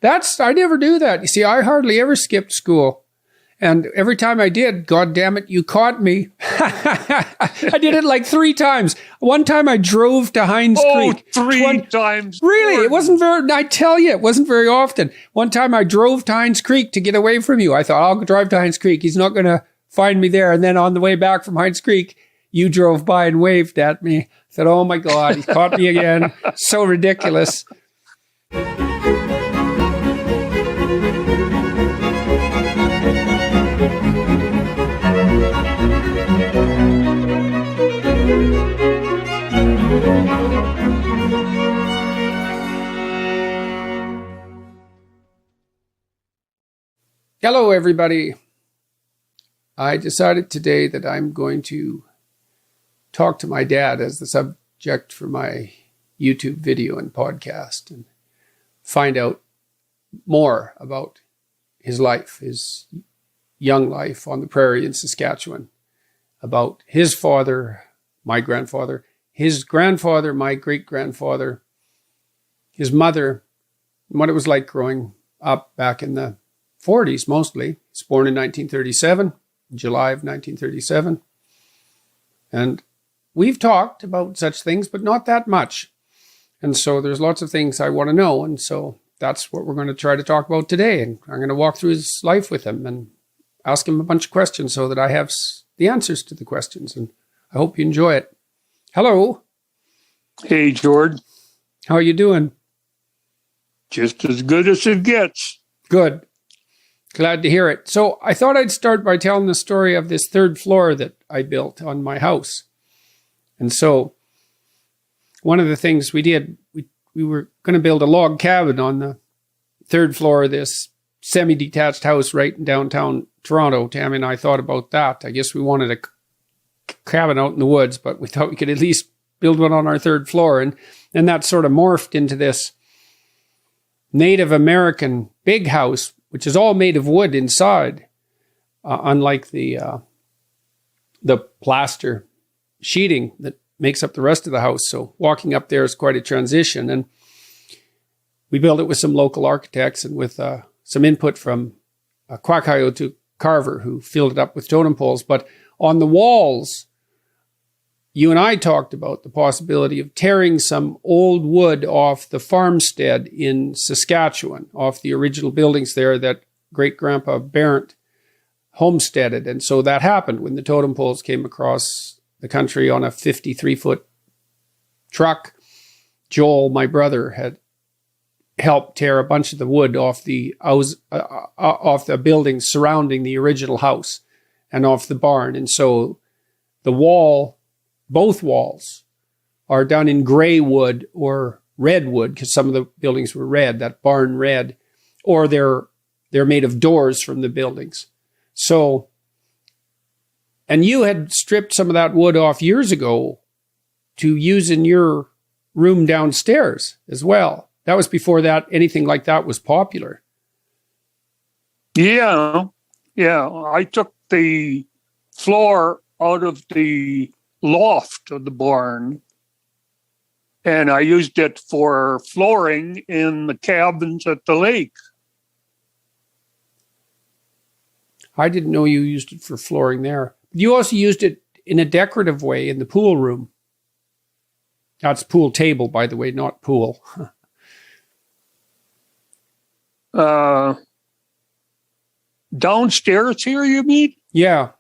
I never do that. You see, I hardly ever skipped school. And every time I did, God damn it, you caught me. I did it like 3 times. One time I drove to Hines Creek. 3 times. Really? It wasn't very, I tell you, it wasn't very often. One time I drove to Hines Creek to get away from you. I thought, I'll drive to Hines Creek. He's not going to find me there. And then on the way back from Hines Creek, you drove by and waved at me. I said, oh my God, he caught me again. So ridiculous. Hello, everybody. I decided today that I'm going to talk to my dad as the subject for my YouTube video and podcast and find out more about his life, his young life on the prairie in Saskatchewan, about his father, my grandfather, his grandfather, my great-grandfather, his mother, and what it was like growing up back in the 40s mostly. He's born in 1937, July of 1937. And we've talked about such things, but not that much. And so there's lots of things I want to know. And so that's what we're going to try to talk about today. And I'm going to walk through his life with him and ask him a bunch of questions so that I have the answers to the questions. And I hope you enjoy it. Hello. Hey, George. How are you doing? Just as good as it gets. Good. Glad to hear it. So I thought I'd start by telling the story of this 3rd floor that I built on my house. And so one of the things we did, we were going to build a log cabin on the 3rd floor of this semi-detached house right in downtown Toronto. Tammy and I thought about that. I guess we wanted a cabin out in the woods, but we thought we could at least build one on our 3rd floor. And that sort of morphed into this Native American big house, which is all made of wood inside, unlike the plaster sheeting that makes up the rest of the house. So walking up there is quite a transition. And we built it with some local architects and with some input from Kwakayoutu carver who filled it up with totem poles. But on the walls, you and I talked about the possibility of tearing some old wood off the farmstead in Saskatchewan, off the original buildings there that great-grandpa Barrett homesteaded. And so that happened when the totem poles came across the country on a 53-foot truck. Joel, my brother, had helped tear a bunch of the wood off the buildings surrounding the original house and off the barn. And so the wall, both walls, are done in gray wood or red wood, because some of the buildings were red, that barn red, or they're made of doors from the buildings. So, and you had stripped some of that wood off years ago to use in your room downstairs as well. That was before that anything like that was popular. Yeah. I took the floor out of the loft of the barn, and I used it for flooring in the cabins at the lake. I didn't know you used it for flooring there. You also used it in a decorative way in the pool room. That's pool table, by the way, not pool. Downstairs here, you mean? Yeah.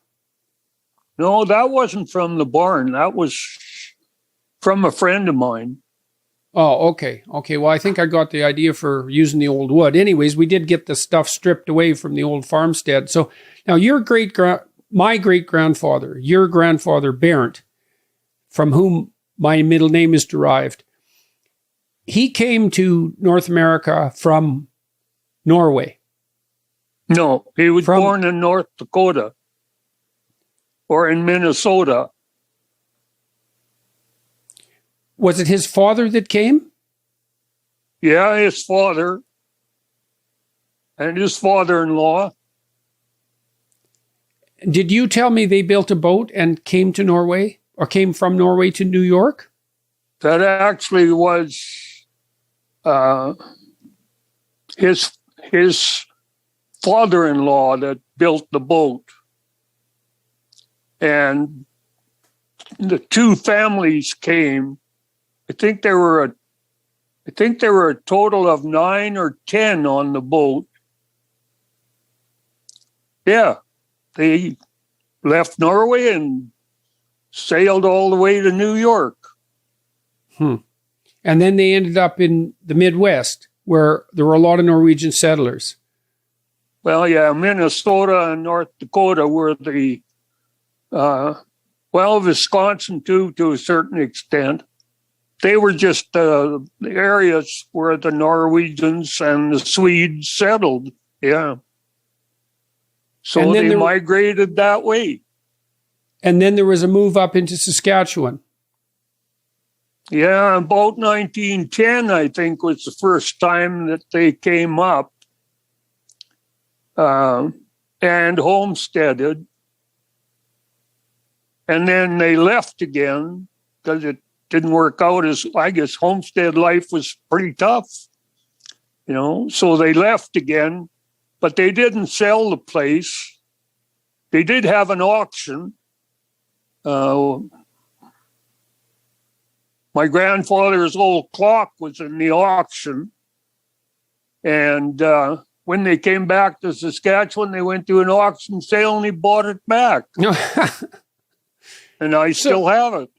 No, that wasn't from the barn. That was from a friend of mine. Oh, okay. Well, I think I got the idea for using the old wood. Anyways, we did get the stuff stripped away from the old farmstead. So now my great-grandfather, your grandfather Barrett, from whom my middle name is derived, he came to North America from Norway. No, he was born in North Dakota. Or in Minnesota. Was it his father that came? Yeah, his father and his father-in-law. Did you tell me they built a boat and came to Norway, or came from Norway to New York? That actually was his father-in-law that built the boat. And the two families came. I think there were a total of 9 or 10 on the boat. Yeah, they left Norway and sailed all the way to New York. And then they ended up in the Midwest, where there were a lot of Norwegian settlers. Well, yeah, Minnesota and North Dakota were the, Wisconsin too, to a certain extent. They were just the areas where the Norwegians and the Swedes settled. Yeah. So they migrated that way. And then there was a move up into Saskatchewan. Yeah, about 1910, I think, was the first time that they came up and homesteaded. And then they left again because it didn't work out as, I guess, homestead life was pretty tough, so they left again, but they didn't sell the place. They did have an auction. My grandfather's old clock was in the auction. And when they came back to Saskatchewan, they went to an auction sale and he bought it back. And I still have it.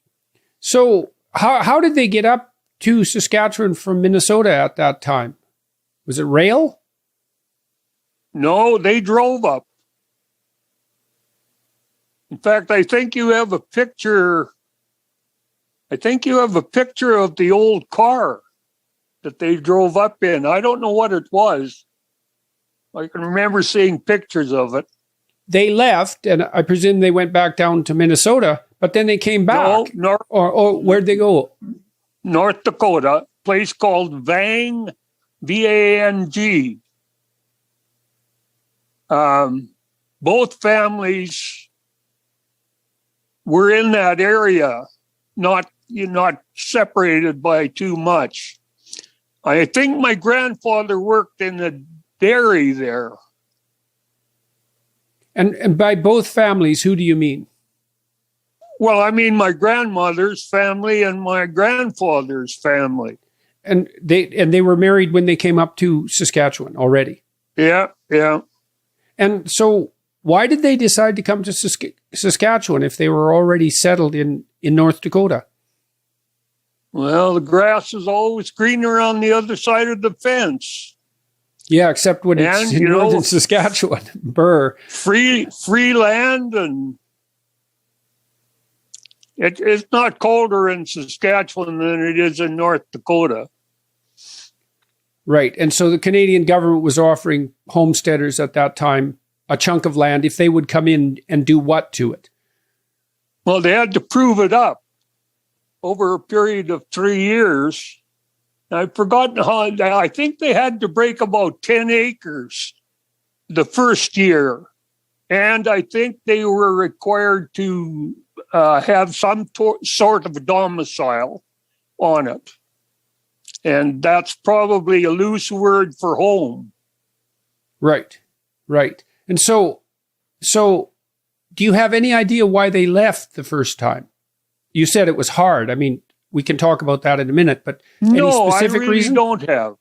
So how did they get up to Saskatchewan from Minnesota at that time? Was it rail? No, they drove up. In fact, I think you have a picture. I think you have a picture of the old car that they drove up in. I don't know what it was. I can remember seeing pictures of it. They left, and I presume they went back down to Minnesota, but then they came back. No, or where'd they go? North Dakota, a place called Vang, V-A-N-G. Both families were in that area, not separated by too much. I think my grandfather worked in the dairy there. And by both families, who do you mean? Well, I mean my grandmother's family and my grandfather's family. And they were married when they came up to Saskatchewan already. Yeah. And so why did they decide to come to Saskatchewan if they were already settled in North Dakota? Well, the grass is always greener on the other side of the fence. Yeah, except when it's in northern Saskatchewan. Burr. Free land, and it's not colder in Saskatchewan than it is in North Dakota. Right. And so the Canadian government was offering homesteaders at that time a chunk of land if they would come in and do what to it? Well, they had to prove it up over a period of 3 years. I've forgotten how, I think they had to break about 10 acres the first year. And I think they were required to have some sort of domicile on it. And that's probably a loose word for home. Right. And so do you have any idea why they left the first time? You said it was hard. I mean, we can talk about that in a minute, but any specific reason? No, I really don't have.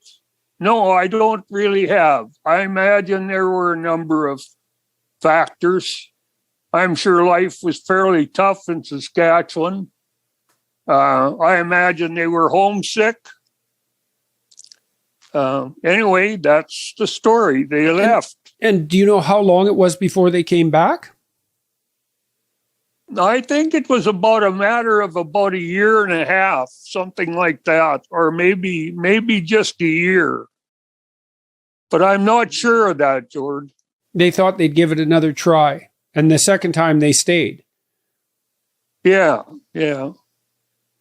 No, I don't really have. I imagine there were a number of factors. I'm sure life was fairly tough in Saskatchewan. I imagine they were homesick. Anyway, that's the story. They left. And do you know how long it was before they came back? I think it was about a matter of about a year and a half, something like that, or maybe just a year. But I'm not sure of that, George. They thought they'd give it another try, and the second time they stayed. Yeah.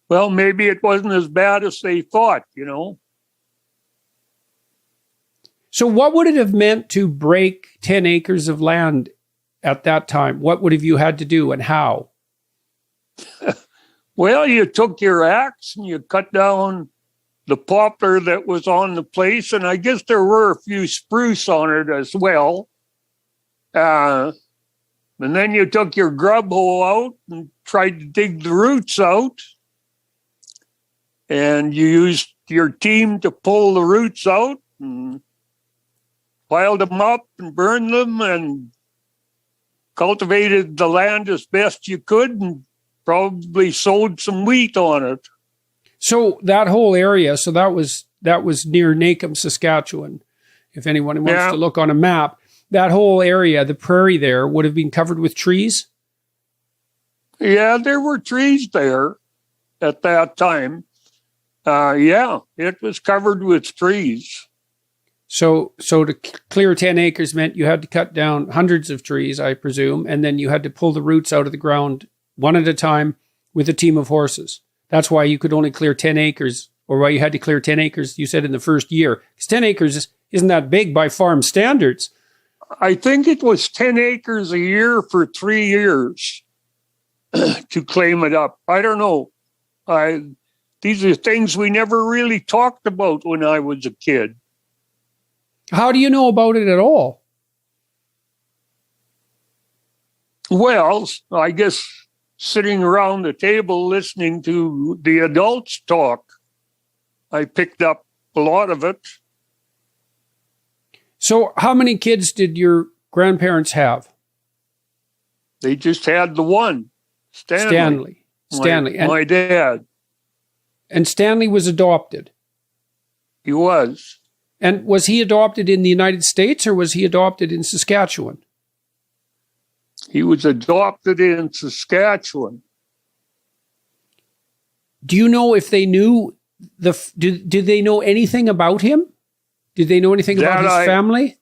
Well, maybe it wasn't as bad as they thought, So what would it have meant to break 10 acres of land at that time? What would have you had to do and how? Well, you took your axe and you cut down the poplar that was on the place, and I guess there were a few spruce on it as well. And then you took your grub hoe out and tried to dig the roots out. And you used your team to pull the roots out and piled them up and burned them and cultivated the land as best you could and probably sowed some wheat on it. So that whole area, so that was near Nacum, Saskatchewan. If anyone wants to look on a map, that whole area, the prairie there, would have been covered with trees? Yeah, there were trees there at that time. It was covered with trees. So to clear 10 acres meant you had to cut down hundreds of trees, I presume, and then you had to pull the roots out of the ground one at a time with a team of horses. That's why you could only clear 10 acres, or why you had to clear 10 acres, you said, in the first year. Because 10 acres isn't that big by farm standards. I think it was 10 acres a year for 3 years to claim it up. I don't know. These are things we never really talked about when I was a kid. How do you know about it at all? Well, I guess sitting around the table listening to the adults talk, I picked up a lot of it. So how many kids did your grandparents have? They just had the one, Stanley. My dad. And Stanley was adopted? He was. And was he adopted in the United States or was he adopted in Saskatchewan? He was adopted in Saskatchewan. Do you know if they knew did they know anything about him? Did they know anything about his family?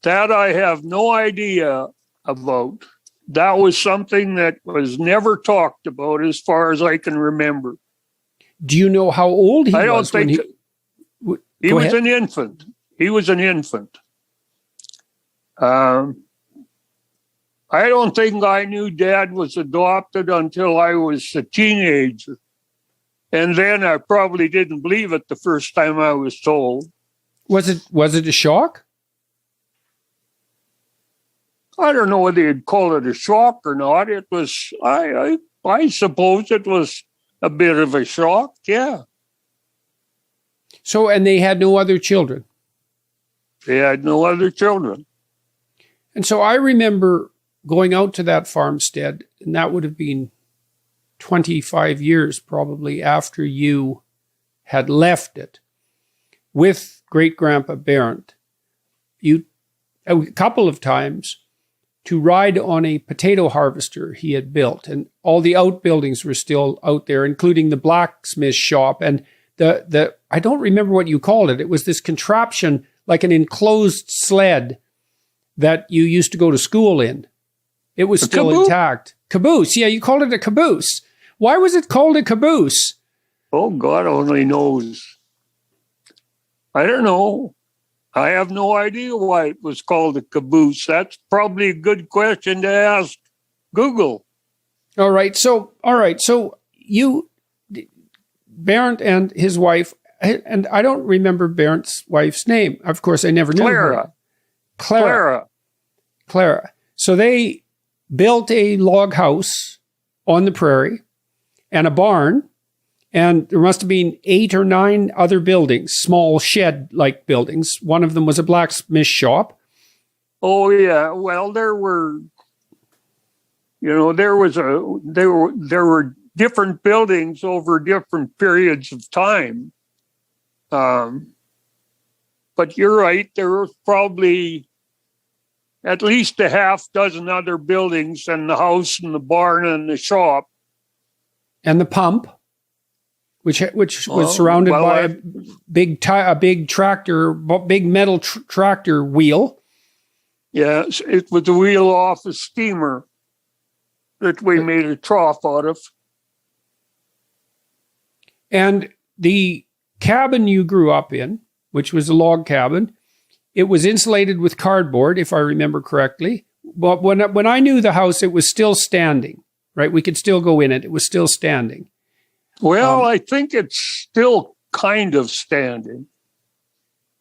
That I have no idea about. That was something that was never talked about as far as I can remember. Do you know how old he was? I don't think he was an infant. He was an infant. I don't think I knew Dad was adopted until I was a teenager. And then I probably didn't believe it the first time I was told. Was it a shock? I don't know whether you'd call it a shock or not. It was, I suppose it was a bit of a shock, yeah. So, and they had no other children? They had no other children. And so I remember going out to that farmstead, and that would have been 25 years probably after you had left it, with great-grandpa Barrett. You, a couple of times, to ride on a potato harvester he had built, and all the outbuildings were still out there, including the blacksmith shop, and the I don't remember what you called it. It was this contraption, like an enclosed sled that you used to go to school in. It was still intact. Caboose. Yeah, you called it a caboose. Why was it called a caboose? Oh, God only knows. I don't know. I have no idea why it was called a caboose. That's probably a good question to ask Google. All right. So you, Barrett and his wife, and I don't remember Barrett's wife's name. Of course, I never knew her. Clara. So they built a log house on the prairie and a barn, and there must have been 8 or 9 other buildings, small shed-like buildings. One of them was a blacksmith shop. Oh yeah, well there were different buildings over different periods of time. But you're right, there were probably at least a half dozen other buildings and the house and the barn and the shop. And the pump, which was surrounded by a big tractor, big metal tractor wheel. Yes, it was a wheel off a steamer that we made a trough out of. And the cabin you grew up in, which was a log cabin, it was insulated with cardboard, if I remember correctly. But when I knew the house, it was still standing, right? We could still go in it. It was still standing. Well, I think it's still kind of standing.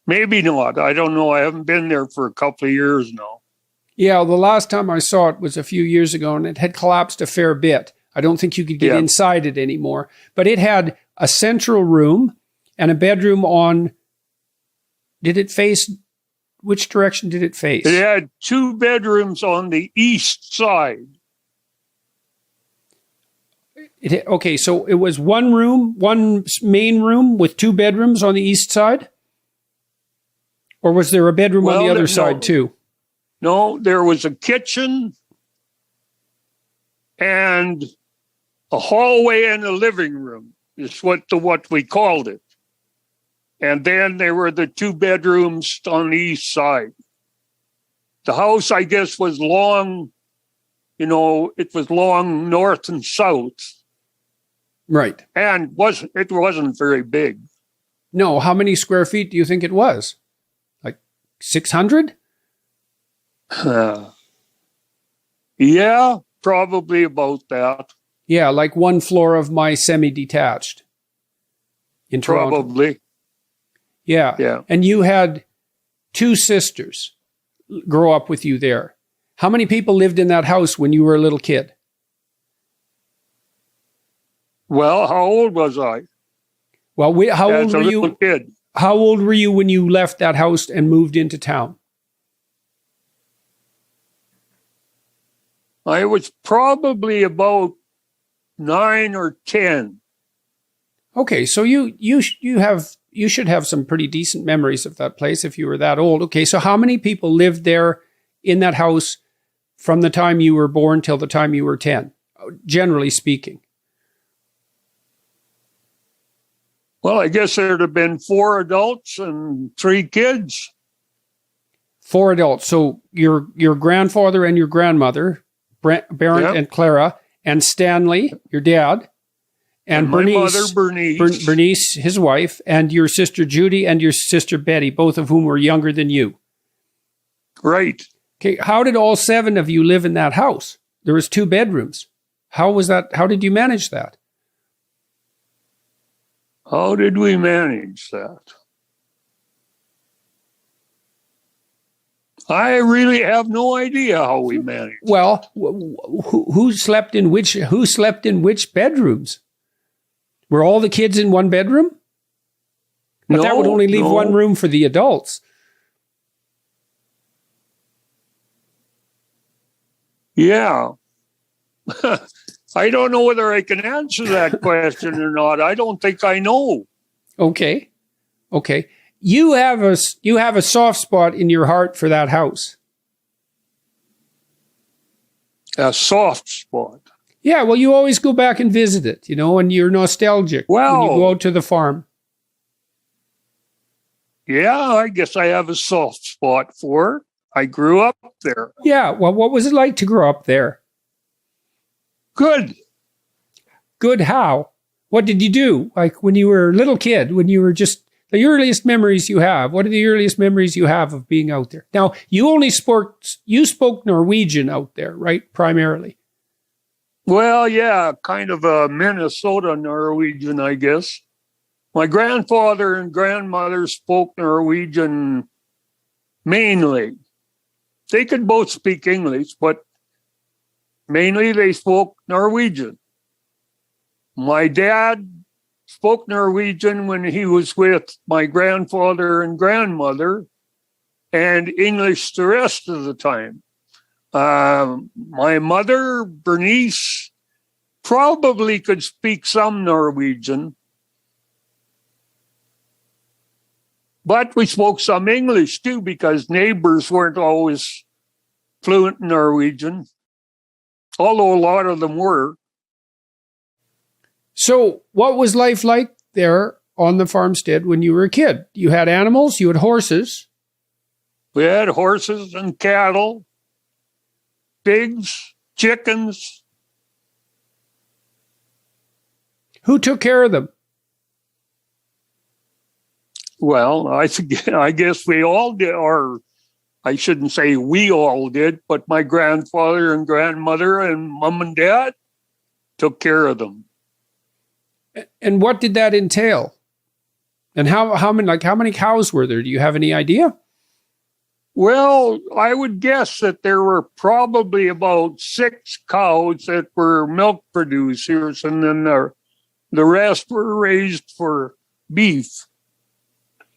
Maybe not. I don't know. I haven't been there for a couple of years now. Yeah, the last time I saw it was a few years ago, and it had collapsed a fair bit. I don't think you could get inside it anymore. But it had a central room and a bedroom on... Did it face... Which direction did it face? It had 2 bedrooms on the east side. Okay, so it was one room, one main room with 2 bedrooms on the east side? Or was there a bedroom on the other side too? No, there was a kitchen and a hallway and a living room is what we called it. And then there were the 2 bedrooms on the east side. The house, I guess, was long, it was long north and south. Right. And it wasn't very big. No, how many square feet do you think it was? Like 600? Yeah, probably about that. Yeah, like 1 floor of my semi-detached in Toronto. Probably. Yeah. And you had 2 sisters grow up with you there. How many people lived in that house when you were a little kid? Well, how old was I? Well, how old were you? Kid. How old were you when you left that house and moved into town? I was probably about 9 or 10. Okay, so you should have some pretty decent memories of that place if you were that old. Okay, so how many people lived there in that house from the time you were born till the time you were 10, generally speaking? Well, I guess there'd have been 4 adults and 3 kids. 4 adults. So your grandfather and your grandmother, Barrett and Clara, and Stanley, your dad, and my Bernice, mother, Bernice, his wife, and your sister Judy and your sister Betty, both of whom were younger than you. Right. Okay, how did all 7 of you live in that house? There was 2 bedrooms. How was that? How did you manage that? How did we manage that? I really have no idea how we managed. Well, who slept in which bedrooms? Were all the kids in one bedroom? But that would only leave one room for the adults. Yeah. I don't know whether I can answer that question or not. I don't think I know. Okay. You have a soft spot in your heart for that house. A soft spot. Yeah, well, you always go back and visit it, and you're nostalgic when you go out to the farm. Yeah, I guess I have a soft spot for it. I grew up there. Yeah, well, what was it like to grow up there? Good. Good how? What did you do? Like when you were a little kid, when you were just the earliest memories you have? What are the earliest memories you have of being out there? Now, you spoke Norwegian out there, right? Primarily. Well, yeah, kind of a Minnesota Norwegian, I guess. My grandfather and grandmother spoke Norwegian mainly. They could both speak English, but mainly they spoke Norwegian. My dad spoke Norwegian when he was with my grandfather and grandmother, and English the rest of the time. My mother, Bernice, probably could speak some Norwegian, but we spoke some English too because neighbors weren't always fluent in Norwegian, although a lot of them were. So what was life like there on the farmstead when you were a kid? You had animals, you had horses. We had horses and cattle, pigs, chickens. Who took care of them? Well, I guess we all did, or I shouldn't say we all did, but my grandfather and grandmother and mom and dad took care of them. And what did that entail? And how many cows were there? Do you have any idea? Well, I would guess that there were probably about 6 cows that were milk producers, and then the rest were raised for beef.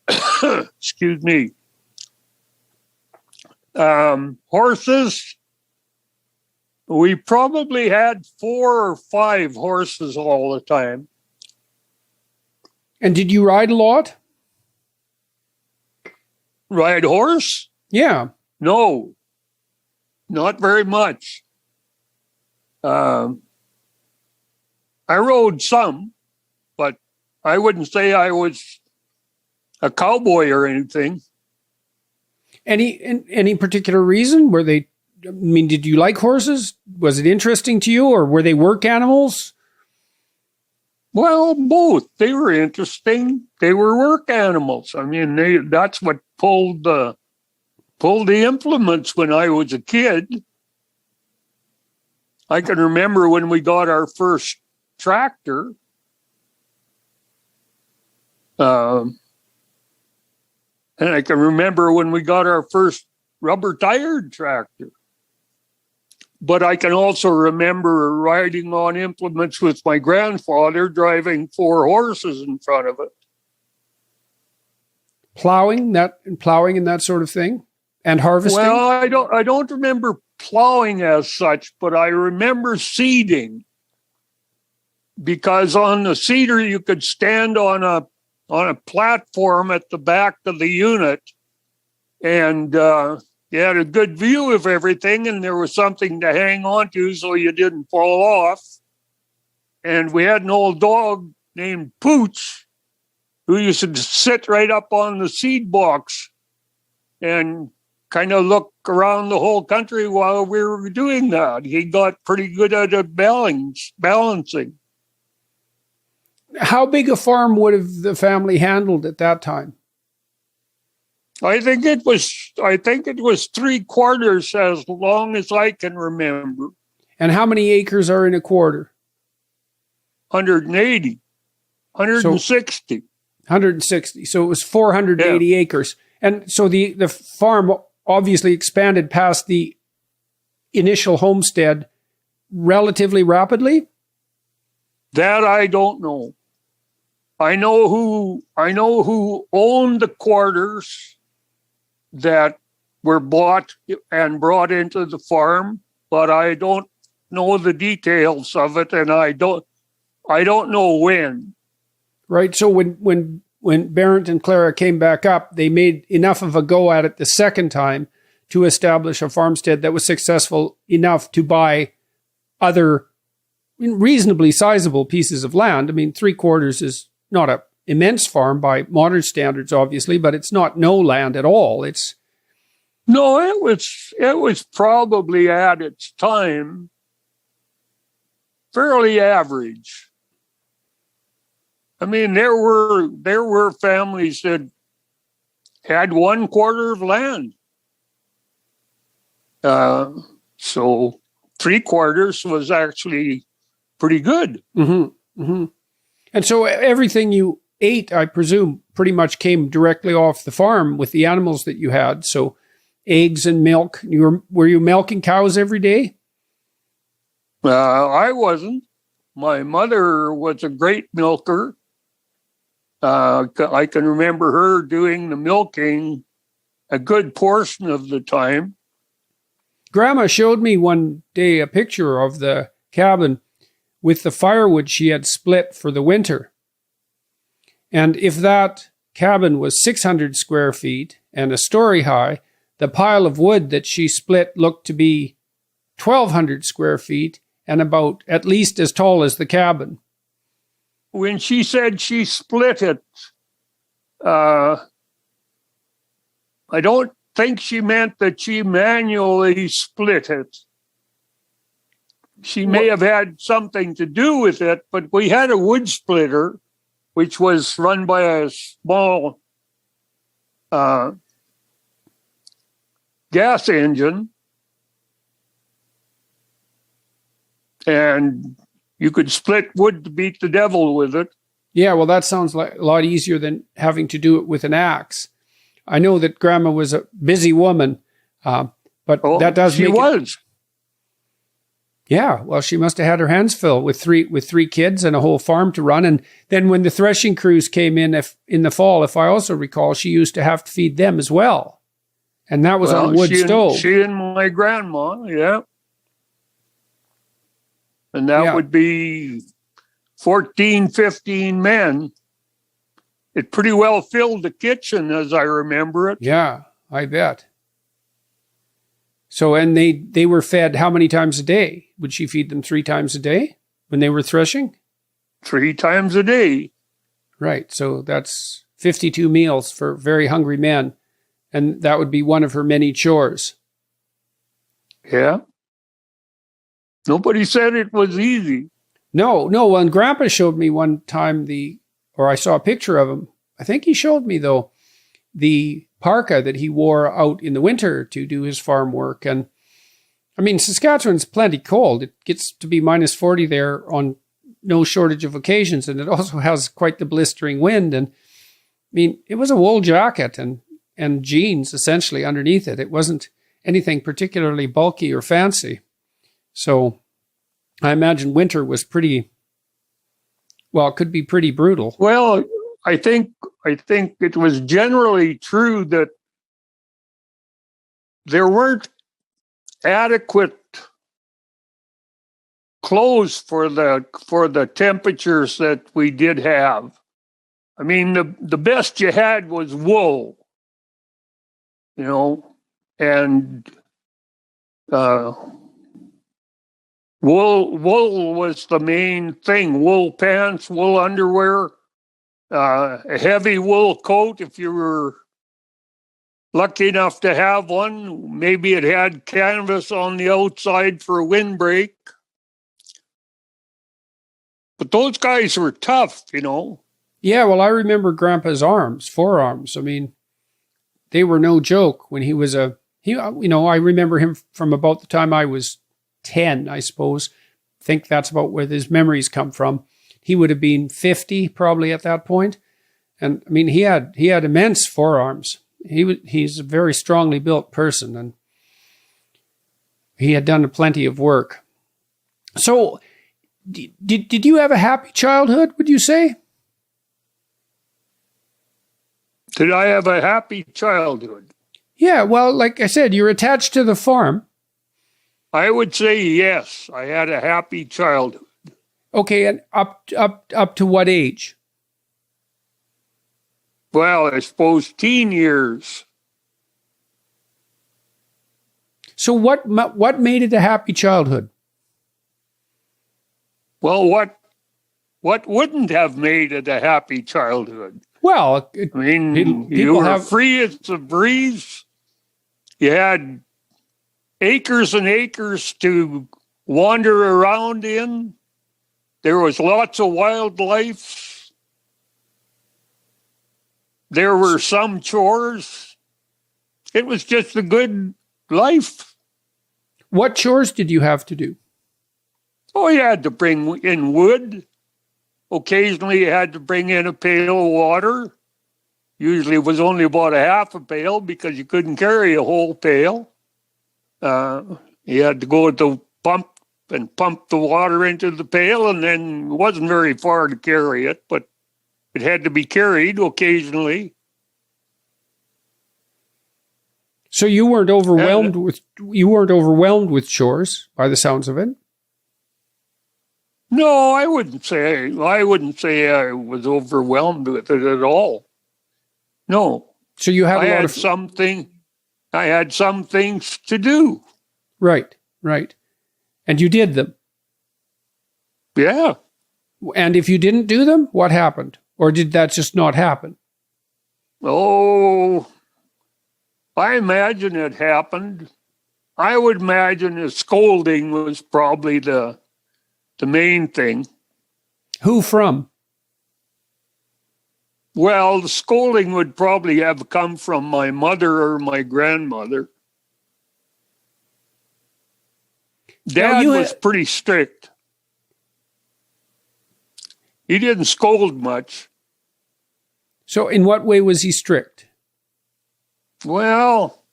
Excuse me. Horses, we probably had 4 or 5 horses all the time. And did you ride a lot? Ride horse? Yeah. No, not very much. I rode some, but I wouldn't say I was a cowboy or anything. Any particular reason? Did you like horses? Was it interesting to you, or were they work animals? Well, both. They were interesting. They were work animals. I mean, that's what pulled the implements when I was a kid. I can remember when we got our first tractor. And I can remember when we got our first rubber-tired tractor. But I can also remember riding on implements with my grandfather, driving 4 horses in front of it. Plowing and that sort of thing, and harvesting. Well, I don't remember plowing as such, but I remember seeding, because on the seeder you could stand on a platform at the back of the unit, and you had a good view of everything, and there was something to hang on to so you didn't fall off. And we had an old dog named Pooch who used to sit right up on the seed box and kind of look around the whole country while we were doing that. He got pretty good at balancing. How big a farm would have the family handled at that time? I think it was 3/4 as long as I can remember. And how many acres are in a quarter? 180, 160. 160. So it was 480 acres. And so the farm obviously expanded past the initial homestead relatively rapidly? That I don't know. I know who owned the quarters that were bought and brought into the farm, but I don't know the details of it, and I don't know when. Right. So when Barrett and Clara came back up, they made enough of a go at it the second time to establish a farmstead that was successful enough to buy other reasonably sizable pieces of land. I mean, 3/4 is not an immense farm by modern standards, obviously, but it's not no land at all. It was probably at its time fairly average. I mean, there were families that had 1/4 of land. So 3/4 was actually pretty good. Mm-hmm, mm-hmm. And so everything you ate, I presume, pretty much came directly off the farm with the animals that you had. So eggs and milk. Were you milking cows every day? I wasn't. My mother was a great milker. I can remember her doing the milking a good portion of the time. Grandma showed me one day a picture of the cabin with the firewood she had split for the winter. And if that cabin was 600 square feet and a story high, the pile of wood that she split looked to be 1,200 square feet and about at least as tall as the cabin. When she said she split it, I don't think she meant that she manually split it. She may have had something to do with it, but we had a wood splitter, which was run by a small gas engine. And you could split wood to beat the devil with it. Yeah, well, that sounds like a lot easier than having to do it with an axe. I know that Grandma was a busy woman, but that does she make was. Yeah, well, she must have had her hands full with three kids and a whole farm to run. And then when the threshing crews came in the fall, if I also recall, she used to have to feed them as well, and that was on a wood stove. She and my grandma, yeah, and that would be 14, 15 men. It pretty well filled the kitchen, as I remember it. Yeah, I bet. So, and they were fed how many times a day? Would she feed them 3 times a day when they were threshing? 3 times a day. Right. So that's 52 meals for very hungry men. And that would be one of her many chores. Yeah. Nobody said it was easy. No. When Grandpa showed me one time or I saw a picture of him, I think he showed me, though, the parka that he wore out in the winter to do his farm work. And I mean, Saskatchewan's plenty cold. It gets to be minus 40 there on no shortage of occasions. And it also has quite the blistering wind. And I mean, it was a wool jacket and jeans essentially underneath it. It wasn't anything particularly bulky or fancy. So I imagine winter was it could be pretty brutal. Well, I think it was generally true that there weren't adequate clothes for the temperatures that we did have. I mean, the best you had was wool, and wool was the main thing. Wool pants, wool underwear. A heavy wool coat, if you were lucky enough to have one. Maybe it had canvas on the outside for a windbreak. But those guys were tough, Yeah, well, I remember Grandpa's forearms. I mean, they were no joke when he was I remember him from about the time I was 10, I suppose. I think that's about where his memories come from. He would have been 50 probably at that point. And I mean, he had immense forearms. He's a very strongly built person, and he had done plenty of work. So did you have a happy childhood, would you say? Did I have a happy childhood? Yeah, well, like I said, you're attached to the farm. I would say yes, I had a happy childhood. Okay, and up to what age? Well, I suppose teen years. So what made it a happy childhood? Well, what wouldn't have made it a happy childhood? Well, you were free as a breeze. You had acres and acres to wander around in. There was lots of wildlife. There were some chores. It was just a good life. What chores did you have to do? Oh, you had to bring in wood. Occasionally, you had to bring in a pail of water. Usually, it was only about a half a pail because you couldn't carry a whole pail. You had to go to the pump and pump the water into the pail, and then it wasn't very far to carry it, but it had to be carried occasionally. So you weren't overwhelmed with chores, by the sounds of it. No, I wouldn't say I was overwhelmed with it at all. No. So you had I had some things to do. Right. And you did them. Yeah. And if you didn't do them, what happened? Or did that just not happen? Oh, I imagine it happened. I would imagine a scolding was probably the main thing. Who from? Well, the scolding would probably have come from my mother or my grandmother. Dad was pretty strict. He didn't scold much. So in what way was he strict? Well,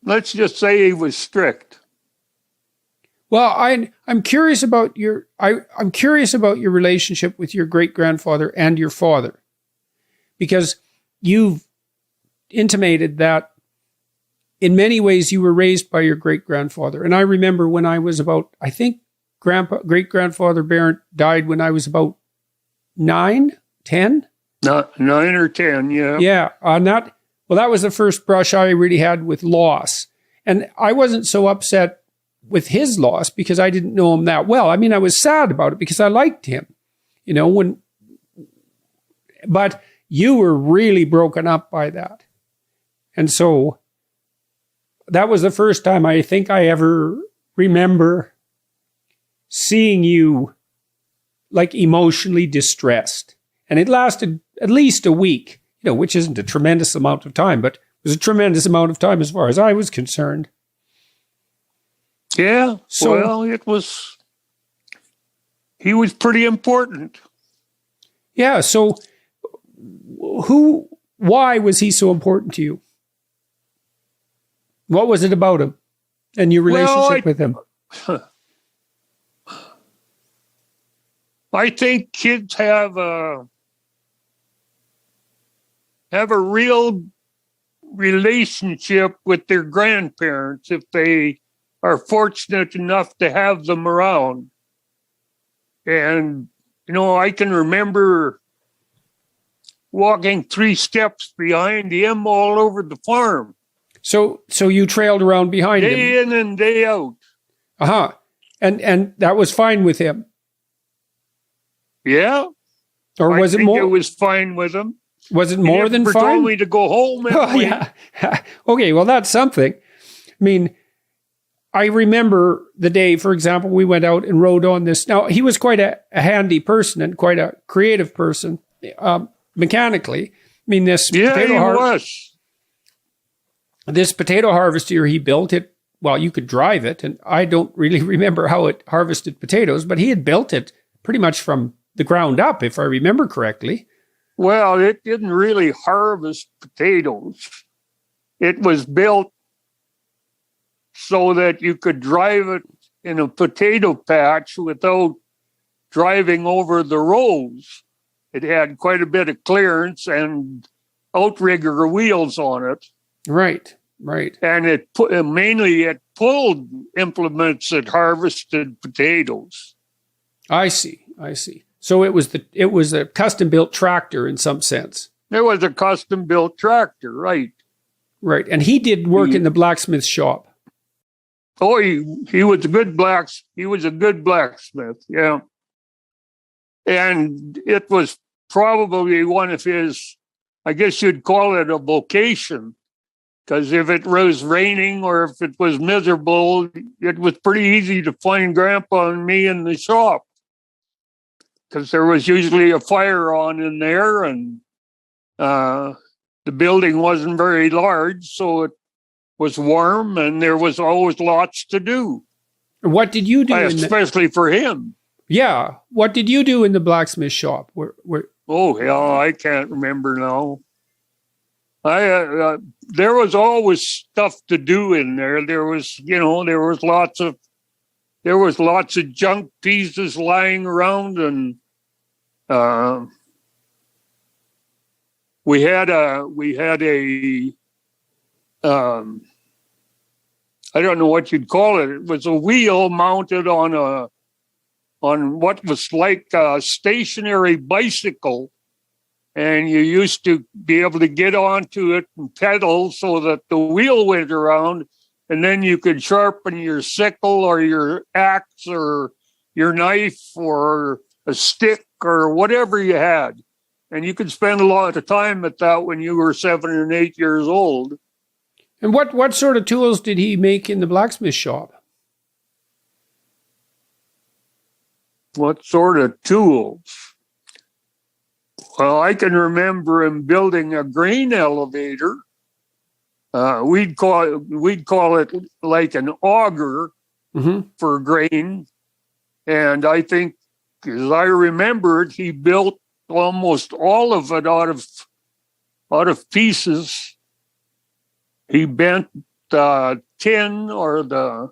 let's just say he was strict. Well, I'm curious about I'm curious about your relationship with your great-grandfather and your father, because you've intimated that in many ways you were raised by your great-grandfather. And I remember when I was about, I think great-grandfather Barrett died when I was about 9, 10? 9 or 10, yeah. Yeah, that was the first brush I really had with loss. And I wasn't so upset with his loss because I didn't know him that well. I mean, I was sad about it because I liked him, but you were really broken up by that. And so that was the first time I think I ever remember seeing you like emotionally distressed. And it lasted at least a week, which isn't a tremendous amount of time, but it was a tremendous amount of time as far as I was concerned. Yeah, so, he was pretty important. Yeah, so why was he so important to you? What was it about him and your relationship with him? I think kids have a real relationship with their grandparents if they are fortunate enough to have them around. And, I can remember walking 3 steps behind him all over the farm. So you trailed around behind him? Day in and day out. Uh-huh. And that was fine with him? Yeah. Or was it more? It was fine with him. Was it more than fine? He never told me to go home. Oh, yeah. Okay, well, that's something. I mean, I remember the day, for example, we went out and rode on this. Now, he was quite a handy person and quite a creative person, mechanically. I mean, this potato harvester he built it. Well, you could drive it, and I don't really remember how it harvested potatoes, but he had built it pretty much from the ground up, if I remember correctly. Well, it didn't really harvest potatoes. It was built so that you could drive it in a potato patch without driving over the rows. It had quite a bit of clearance and outrigger wheels on it. Right. And it pulled implements that harvested potatoes. I see. So it was a custom-built tractor in some sense. It was a custom-built tractor, right. Right, and he did work in the blacksmith shop. Oh, he was a good blacksmith, yeah. And it was probably one of his, I guess you'd call it a vocation, because if it was raining or if it was miserable, it was pretty easy to find Grandpa and me in the shop, because there was usually a fire on in there, and the building wasn't very large, so it was warm, and there was always lots to do. What did you do? Especially for him. Yeah. What did you do in the blacksmith shop? Oh, hell, I can't remember now. There was always stuff to do in there. There was lots of junk pieces lying around, and we had a I don't know what you'd call it. It was a wheel mounted on what was like a stationary bicycle, and you used to be able to get onto it and pedal so that the wheel went around, and then you could sharpen your sickle or your axe or your knife or a stick or whatever you had. And you could spend a lot of time at that when you were 7 and 8 years old. And what sort of tools did he make in the blacksmith shop? What sort of tools? Well, I can remember him building a grain elevator. We'd call it like an auger for grain. And I think as I remember it, he built almost all of it out of pieces. He bent the tin or the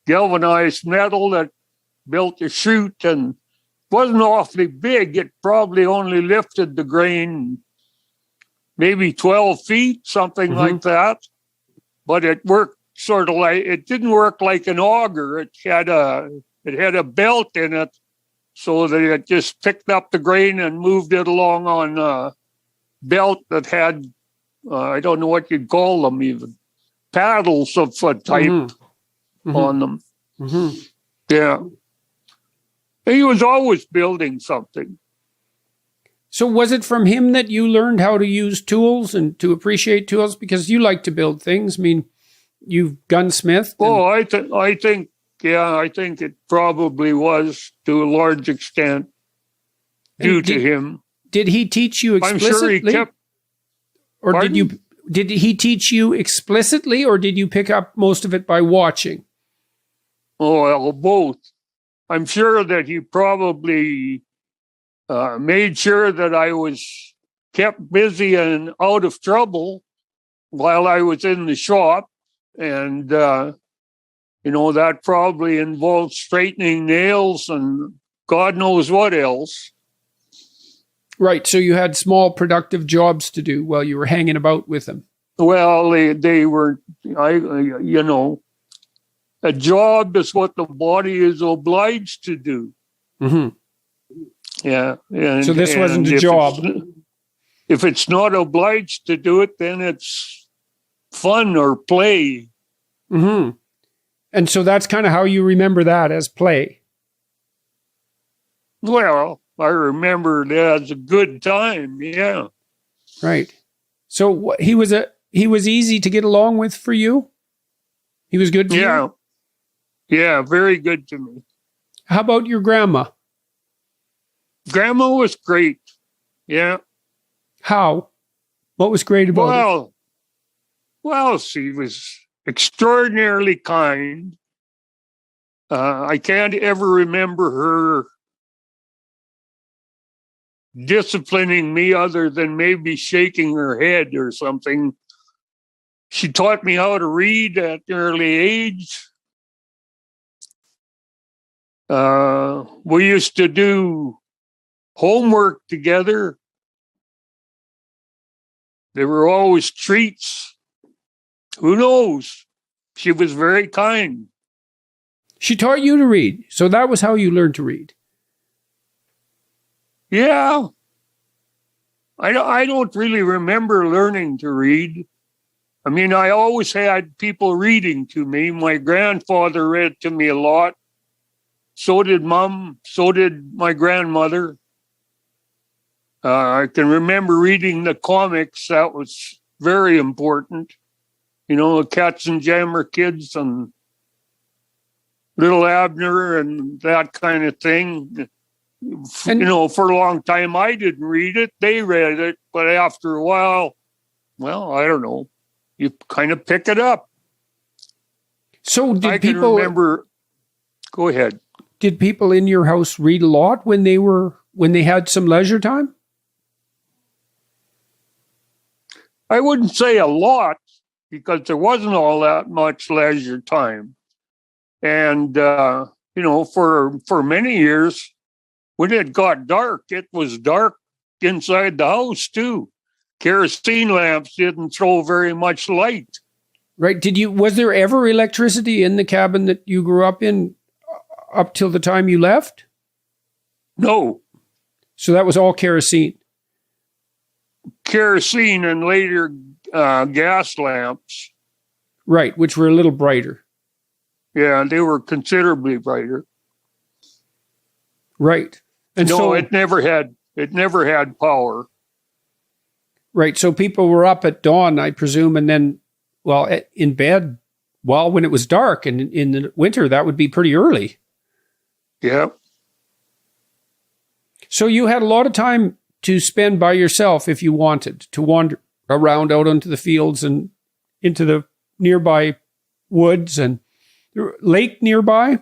galvanized metal that built the chute, and wasn't awfully big. It probably only lifted the grain maybe 12 feet, something like that. But it worked sort of like, it didn't work like an auger. It had a belt in it so that it just picked up the grain and moved it along on a belt that had, I don't know what you'd call them even, paddles of a type on them. Yeah. He was always building something. So was it from him that you learned how to use tools and to appreciate tools? Because you like to build things. I mean, you've gunsmithed. Oh, I think it probably was to a large extent due to him. Did he teach you explicitly? I'm sure he kept. Or Pardon? did he teach you explicitly, or did you pick up most of it by watching? Oh, well, both. I'm sure that he probably made sure that I was kept busy and out of trouble while I was in the shop. And, that probably involved straightening nails and God knows what else. Right. So you had small productive jobs to do while you were hanging about with him. Well, they were, a job is what the body is obliged to do. Yeah. And, so this wasn't a job. If it's not obliged to do it, then it's fun or play. And so that's kind of how you remember that, as play. Well, I remember it as a good time. Yeah. Right. So he was easy to get along with for you? He was good to you? Yeah, very good to me. How about your grandma? Grandma was great. Yeah. How? What was great about it? Well, she was extraordinarily kind. I can't ever remember her disciplining me other than maybe shaking her head or something. She taught me how to read at an early age. We used to do homework together. There were always treats. Who knows? She was very kind. She taught you to read. So that was how you learned to read. Yeah. I don't really remember learning to read. I mean, I always had people reading to me. My grandfather read to me a lot. So did Mom. So did my grandmother. I can remember reading the comics. That was very important. The Cats and Jammer Kids and Little Abner and that kind of thing. And, for a long time, I didn't read it. They read it. But after a while, well, I don't know. You kind of pick it up. So I can remember. Go ahead. Did people in your house read a lot when they had some leisure time? I wouldn't say a lot, because there wasn't all that much leisure time. And, for many years, when it got dark, it was dark inside the house too. Kerosene lamps didn't throw very much light. Right. Was there ever electricity in the cabin that you grew up in up till the time you left? No. So that was all kerosene? Kerosene and later gas lamps. Right, which were a little brighter. Yeah, they were considerably brighter. Right. And no, it never had power. Right. So people were up at dawn, I presume, and then, in bed, when it was dark, and in the winter, that would be pretty early. Yeah. So you had a lot of time to spend by yourself if you wanted to wander around out onto the fields and into the nearby woods and lake nearby?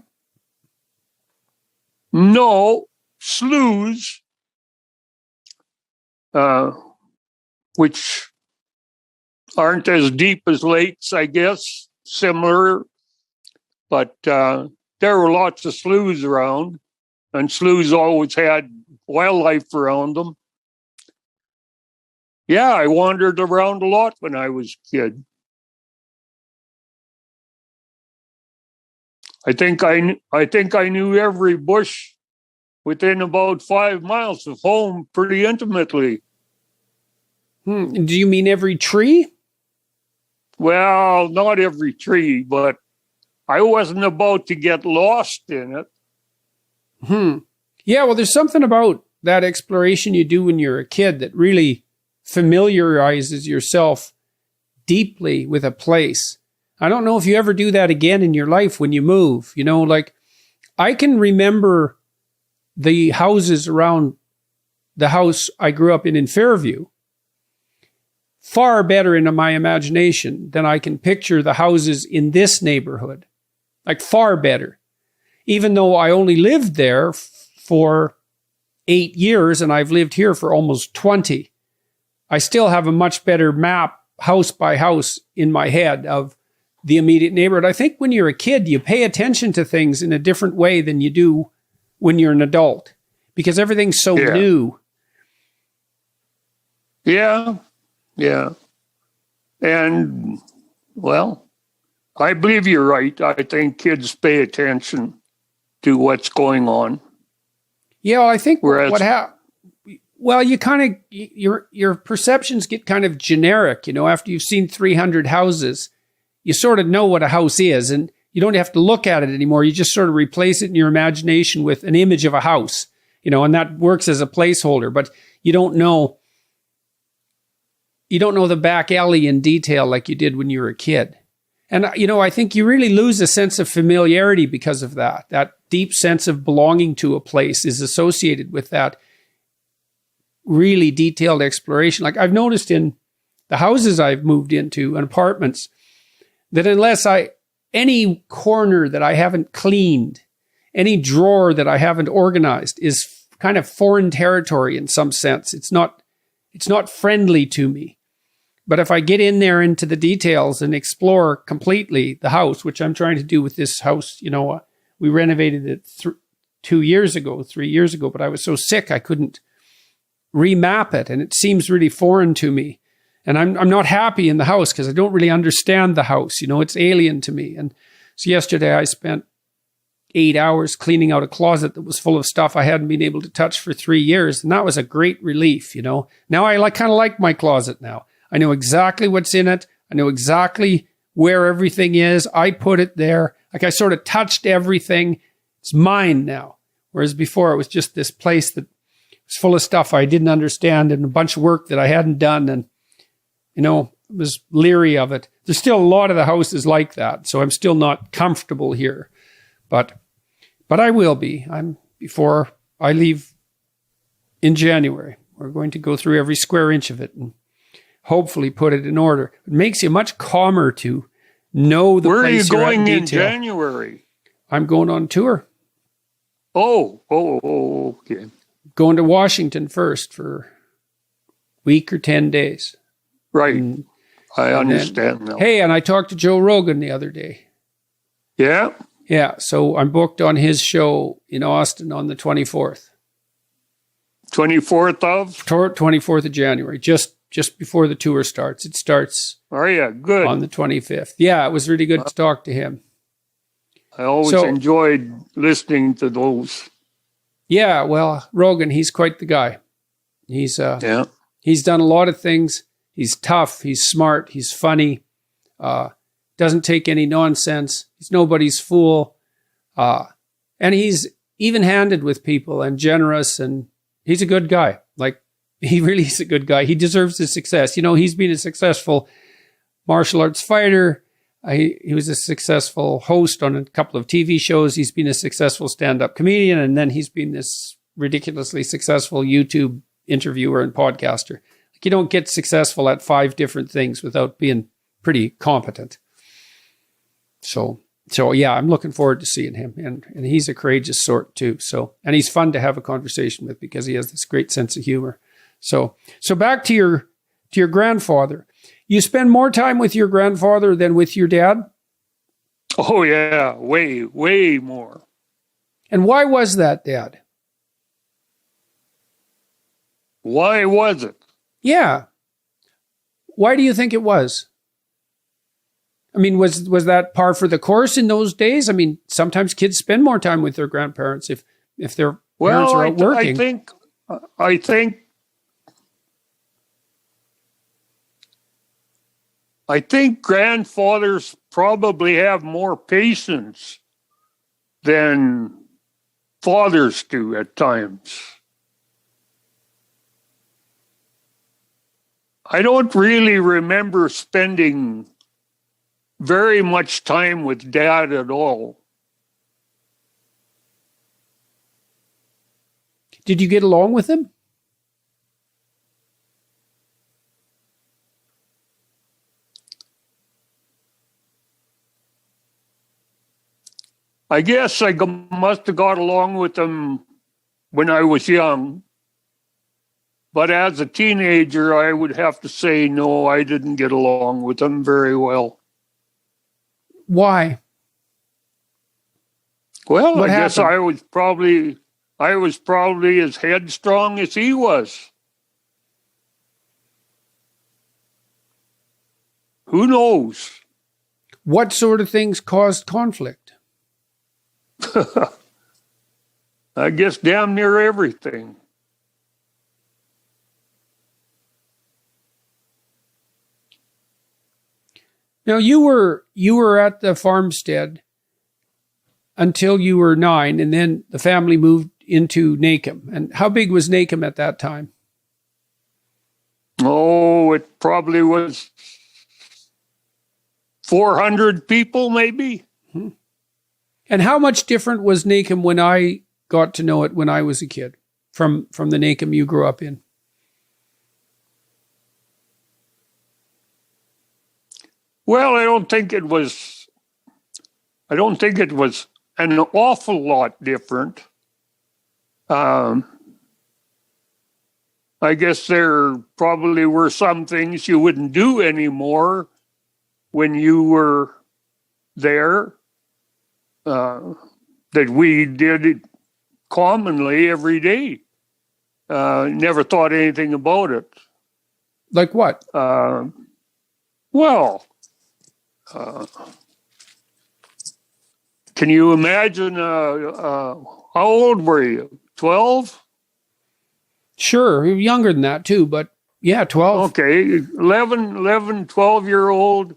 No, sloughs, which aren't as deep as lakes, I guess, similar, but there were lots of sloughs around, and sloughs always had wildlife around them. Yeah, I wandered around a lot when I was a kid. I think I knew every bush within about 5 miles of home pretty intimately. Do you mean every tree? Well, not every tree, but I wasn't about to get lost in it. Yeah, well, there's something about that exploration you do when you're a kid that really familiarizes yourself deeply with a place. I don't know if you ever do that again in your life when you move. You know, like I can remember the houses around the house I grew up in Fairview far better in my imagination than I can picture the houses in this neighborhood. Like far better. Even though I only lived there for 8 years and I've lived here for almost 20, I still have a much better map, house by house, in my head of the immediate neighborhood. I think when you're a kid, you pay attention to things in a different way than you do when you're an adult because everything's so new. Yeah. And, well, I believe you're right. I think kids pay attention to what's going on. Yeah, well, I think well, you kind of, your perceptions get kind of generic, you know, after you've seen 300 houses, you sort of know what a house is and you don't have to look at it anymore. You just sort of replace it in your imagination with an image of a house, you know, and that works as a placeholder, but you don't know the back alley in detail like you did when you were a kid. And, you know, I think you really lose a sense of familiarity because of that. That deep sense of belonging to a place is associated with that really detailed exploration. Like I've noticed in the houses I've moved into and apartments that unless any corner that I haven't cleaned, any drawer that I haven't organized is kind of foreign territory in some sense. It's not friendly to me. But if I get in there into the details and explore completely the house, which I'm trying to do with this house, you know, we renovated it 3 years ago, but I was so sick I couldn't remap it. And it seems really foreign to me. And I'm not happy in the house because I don't really understand the house. You know, it's alien to me. And so yesterday I spent 8 hours cleaning out a closet that was full of stuff I hadn't been able to touch for 3 years. And that was a great relief, you know. Now I kind of like my closet now. I know exactly what's in it. I know exactly where everything is. I put it there. Like I sort of touched everything. It's mine now. Whereas before it was just this place that was full of stuff I didn't understand and a bunch of work that I hadn't done. And, you know, I was leery of it. There's still a lot of the houses like that. So I'm still not comfortable here. But I will be. Before I leave in January. We're going to go through every square inch of it and hopefully put it in order. It makes you much calmer to know the place you're at in detail. Where are you going in January? I'm going on tour. Oh, okay. Going to Washington first for a week or 10 days. Right. I understand now. Hey, and I talked to Joe Rogan the other day. Yeah? Yeah, so I'm booked on his show in Austin on the 24th. 24th of? 24th of January, just before the tour starts. It starts good. On the 25th. Yeah, it was really good to talk to him. I always enjoyed listening to those. Yeah, well, Rogan, he's quite the guy. He's done a lot of things. He's tough, he's smart, he's funny, doesn't take any nonsense. He's nobody's fool. And he's even-handed with people and generous, and he's a good guy. Like, he really is a good guy. He deserves his success. You know, he's been a successful martial arts fighter. He was a successful host on a couple of TV shows. He's been a successful stand-up comedian, and then he's been this ridiculously successful YouTube interviewer and podcaster. Like, you don't get successful at 5 different things without being pretty competent. So, So yeah, I'm looking forward to seeing him, and he's a courageous sort too. So, and he's fun to have a conversation with because he has this great sense of humor. So back to your grandfather. You spend more time with your grandfather than with your dad? Oh yeah, way more. And why was that, Dad? Why was it? Yeah. Why do you think it was? I mean, was that par for the course in those days? I mean, sometimes kids spend more time with their grandparents if their parents are out working. I think grandfathers probably have more patience than fathers do at times. I don't really remember spending very much time with Dad at all. Did you get along with him? I guess I must have got along with him when I was young. But as a teenager, I would have to say, no, I didn't get along with him very well. Why? Well, What I guess happened? I was probably as headstrong as he was. Who knows? What sort of things caused conflict? I guess damn near everything. Now you were at the farmstead until you were 9, and then the family moved into Nacum. And how big was Nacum at that time? Oh, it probably was 400 people, maybe. And how much different was Nacum when I got to know it when I was a kid from the Nacum you grew up in? Well, I don't think it was an awful lot different. I guess there probably were some things you wouldn't do anymore when you were there that we did commonly every day. Never thought anything about it. Like what? Can you imagine how old were you? 12? Sure, younger than that too, but yeah, 12. Okay, 11, 12-year-old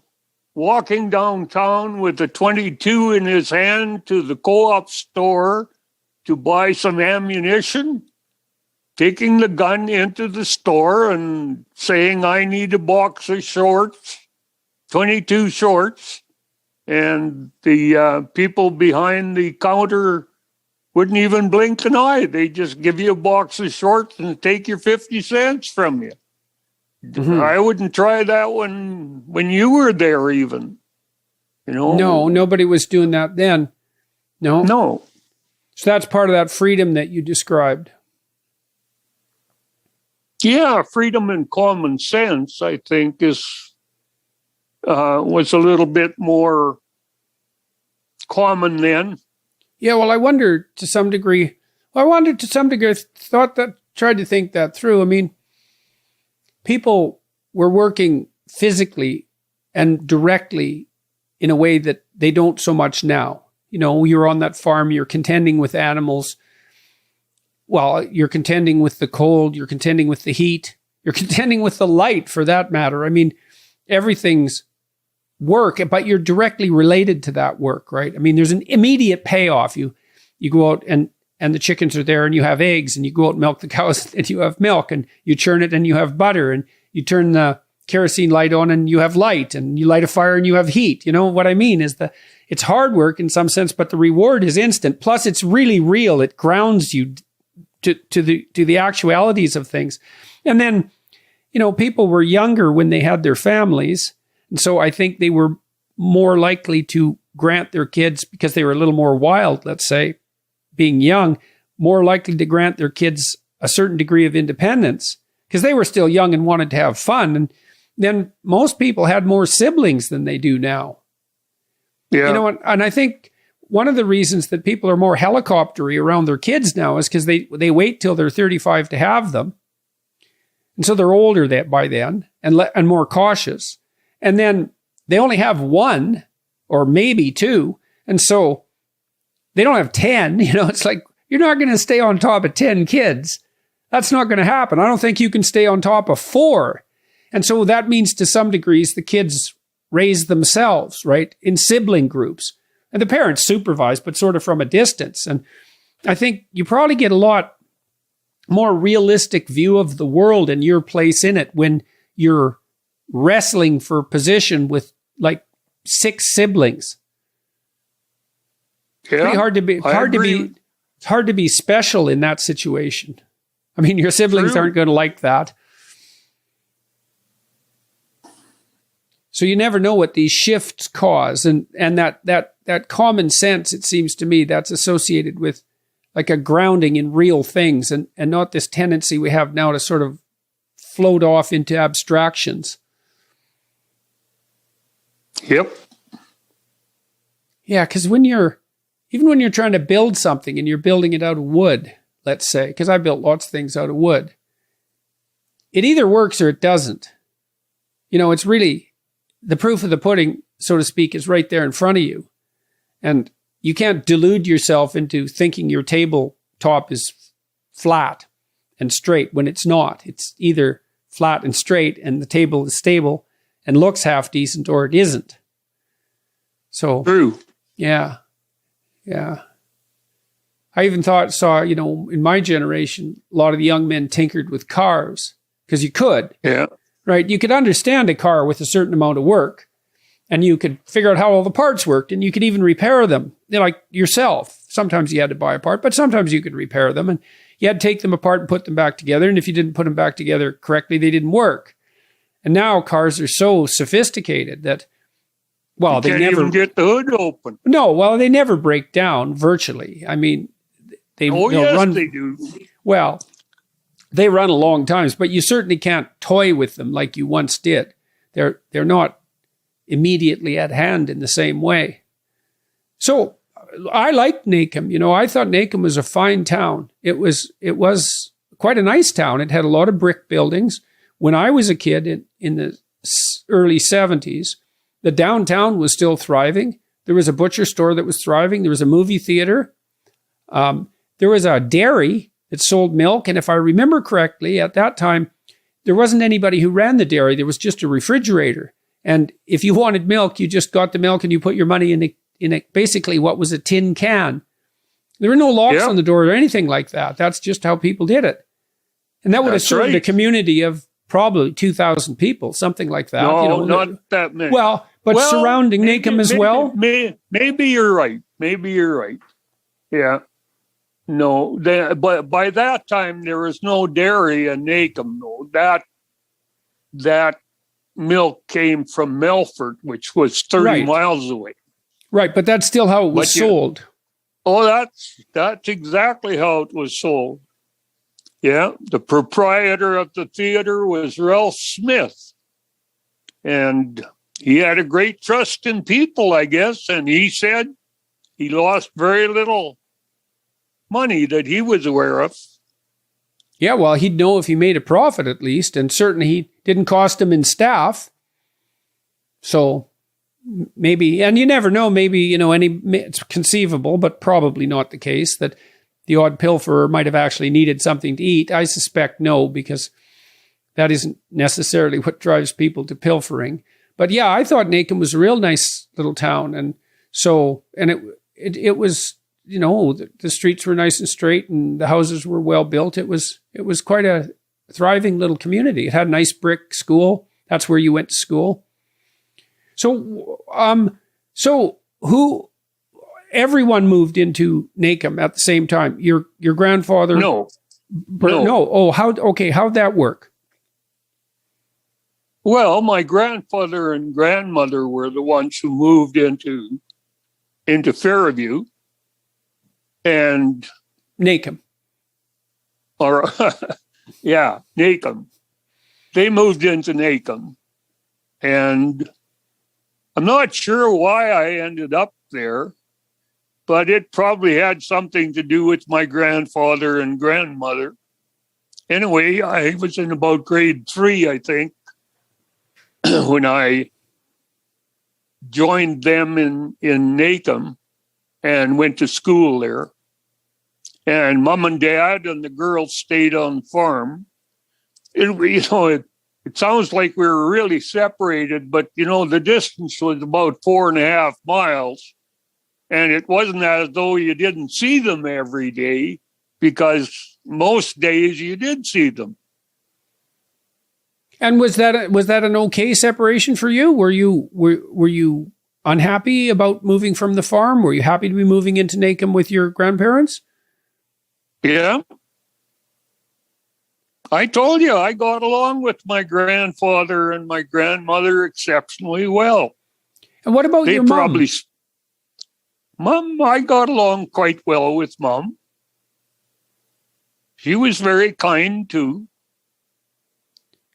walking downtown with a 22 in his hand to the co-op store to buy some ammunition, taking the gun into the store and saying, I need a box of shorts, 22 shorts. And the people behind the counter wouldn't even blink an eye. They just give you a box of shorts and take your 50 cents from you. Mm-hmm. I wouldn't try that when you were there even. You know? No, nobody was doing that then. No. So that's part of that freedom that you described. Yeah, freedom and common sense, I think, was a little bit more common then. Yeah, well, I wonder to some degree, tried to think that through. I mean, people were working physically and directly in a way that they don't so much now. You know, you're on that farm, you're contending with animals. Well, you're contending with the cold, you're contending with the heat, you're contending with the light for that matter. I mean, everything's work, but you're directly related to that work, right? I mean, there's an immediate payoff. You go out and the chickens are there and you have eggs, and you go out and milk the cows and you have milk, and you churn it and you have butter, and you turn the kerosene light on and you have light, and you light a fire and you have heat. You know what I mean is it's hard work in some sense, but the reward is instant. Plus it's really real. It grounds you to the actualities of things. And then, you know, people were younger when they had their families. And so I think they were more likely to grant their kids, because they were a little more wild, let's say, being young, more likely to grant their kids a certain degree of independence because they were still young and wanted to have fun. And then most people had more siblings than they do now. Yeah. You know, and I think one of the reasons that people are more helicoptery around their kids now is because they wait till they're 35 to have them. And so they're older by then and more cautious. And then they only have one or maybe two. And so they don't have 10. You know, it's like, you're not going to stay on top of 10 kids. That's not going to happen. I don't think you can stay on top of 4. And so that means to some degrees the kids raise themselves, right, in sibling groups. And the parents supervise, but sort of from a distance. And I think you probably get a lot more realistic view of the world and your place in it when you're wrestling for position with like 6 siblings. Yeah, pretty hard to be it's hard to be special in that situation. I mean, your siblings aren't going to like that. So you never know what these shifts cause. And that common sense, it seems to me, that's associated with like a grounding in real things and not this tendency we have now to sort of float off into abstractions. Yep. Yeah, because even when you're trying to build something and you're building it out of wood, let's say, because I built lots of things out of wood, it either works or it doesn't. You know, it's really, the proof of the pudding, so to speak, is right there in front of you. And you can't delude yourself into thinking your tabletop is flat and straight when it's not. It's either flat and straight and the table is stable and looks half decent, or it isn't. So, true. Yeah. Yeah. I even saw, you know, in my generation, a lot of the young men tinkered with cars because you could. Yeah. Right? You could understand a car with a certain amount of work and you could figure out how all the parts worked and you could even repair them, you know, like yourself. Sometimes you had to buy a part, but sometimes you could repair them and you had to take them apart and put them back together. And if you didn't put them back together correctly, they didn't work. And now cars are so sophisticated that, well, you they can't never even get the hood open. No, well, they never break down virtually. I mean, they'll yes, run. They do. Well, they run a long times, but you certainly can't toy with them like you once did. They're not immediately at hand in the same way. So I liked Nacum. You know, I thought Nacum was a fine town. It was quite a nice town. It had a lot of brick buildings. When I was a kid in the early 70s, the downtown was still thriving. There was a butcher store that was thriving. There was a movie theater. There was a dairy that sold milk. And if I remember correctly, at that time, there wasn't anybody who ran the dairy. There was just a refrigerator. And if you wanted milk, you just got the milk and you put your money in a basically what was a tin can. There were no locks on the door or anything like that. That's just how people did it. And that would have served a community of probably 2,000 people, something like that. No, you know, not that many. Well, surrounding Nacum as well. Maybe you're right. Yeah. No, but by that time there was no dairy in Nacum. No, that milk came from Melfort, which was 30 miles away. Right, but that's still how it was sold. That's exactly how it was sold. Yeah, the proprietor of the theater was Ralph Smith, and he had a great trust in people, I guess, and he said he lost very little money that he was aware of. Yeah, well, he'd know if he made a profit at least, and certainly he didn't cost him in staff. So maybe, and you never know, maybe, you know, it's conceivable, but probably not the case, that the odd pilferer might have actually needed something to eat. I suspect no, because that isn't necessarily what drives people to pilfering. But yeah, I thought Nacum was a real nice little town. And so, and it was, you know, the streets were nice and straight and the houses were well built. It was quite a thriving little community. It had a nice brick school. That's where you went to school. So, everyone moved into Nacum at the same time. Your grandfather? No. Oh, how'd that work? Well, my grandfather and grandmother were the ones who moved into into Fairview, and Nacum. or Nacum. They moved into Nacum, and I'm not sure why I ended up there, but it probably had something to do with my grandfather and grandmother. Anyway, I was in about grade 3, I think, when I joined them in Nacum and went to school there. And Mom and Dad and the girls stayed on the farm. It sounds like we were really separated, but, the distance was about 4.5 miles. And it wasn't as though you didn't see them every day, because most days you did see them. And was that an okay separation for you? Were you unhappy about moving from the farm? Were you happy to be moving into Nacum with your grandparents? Yeah. I told you I got along with my grandfather and my grandmother exceptionally well. And what about your mom? Mom, I got along quite well with Mom. She was very kind too.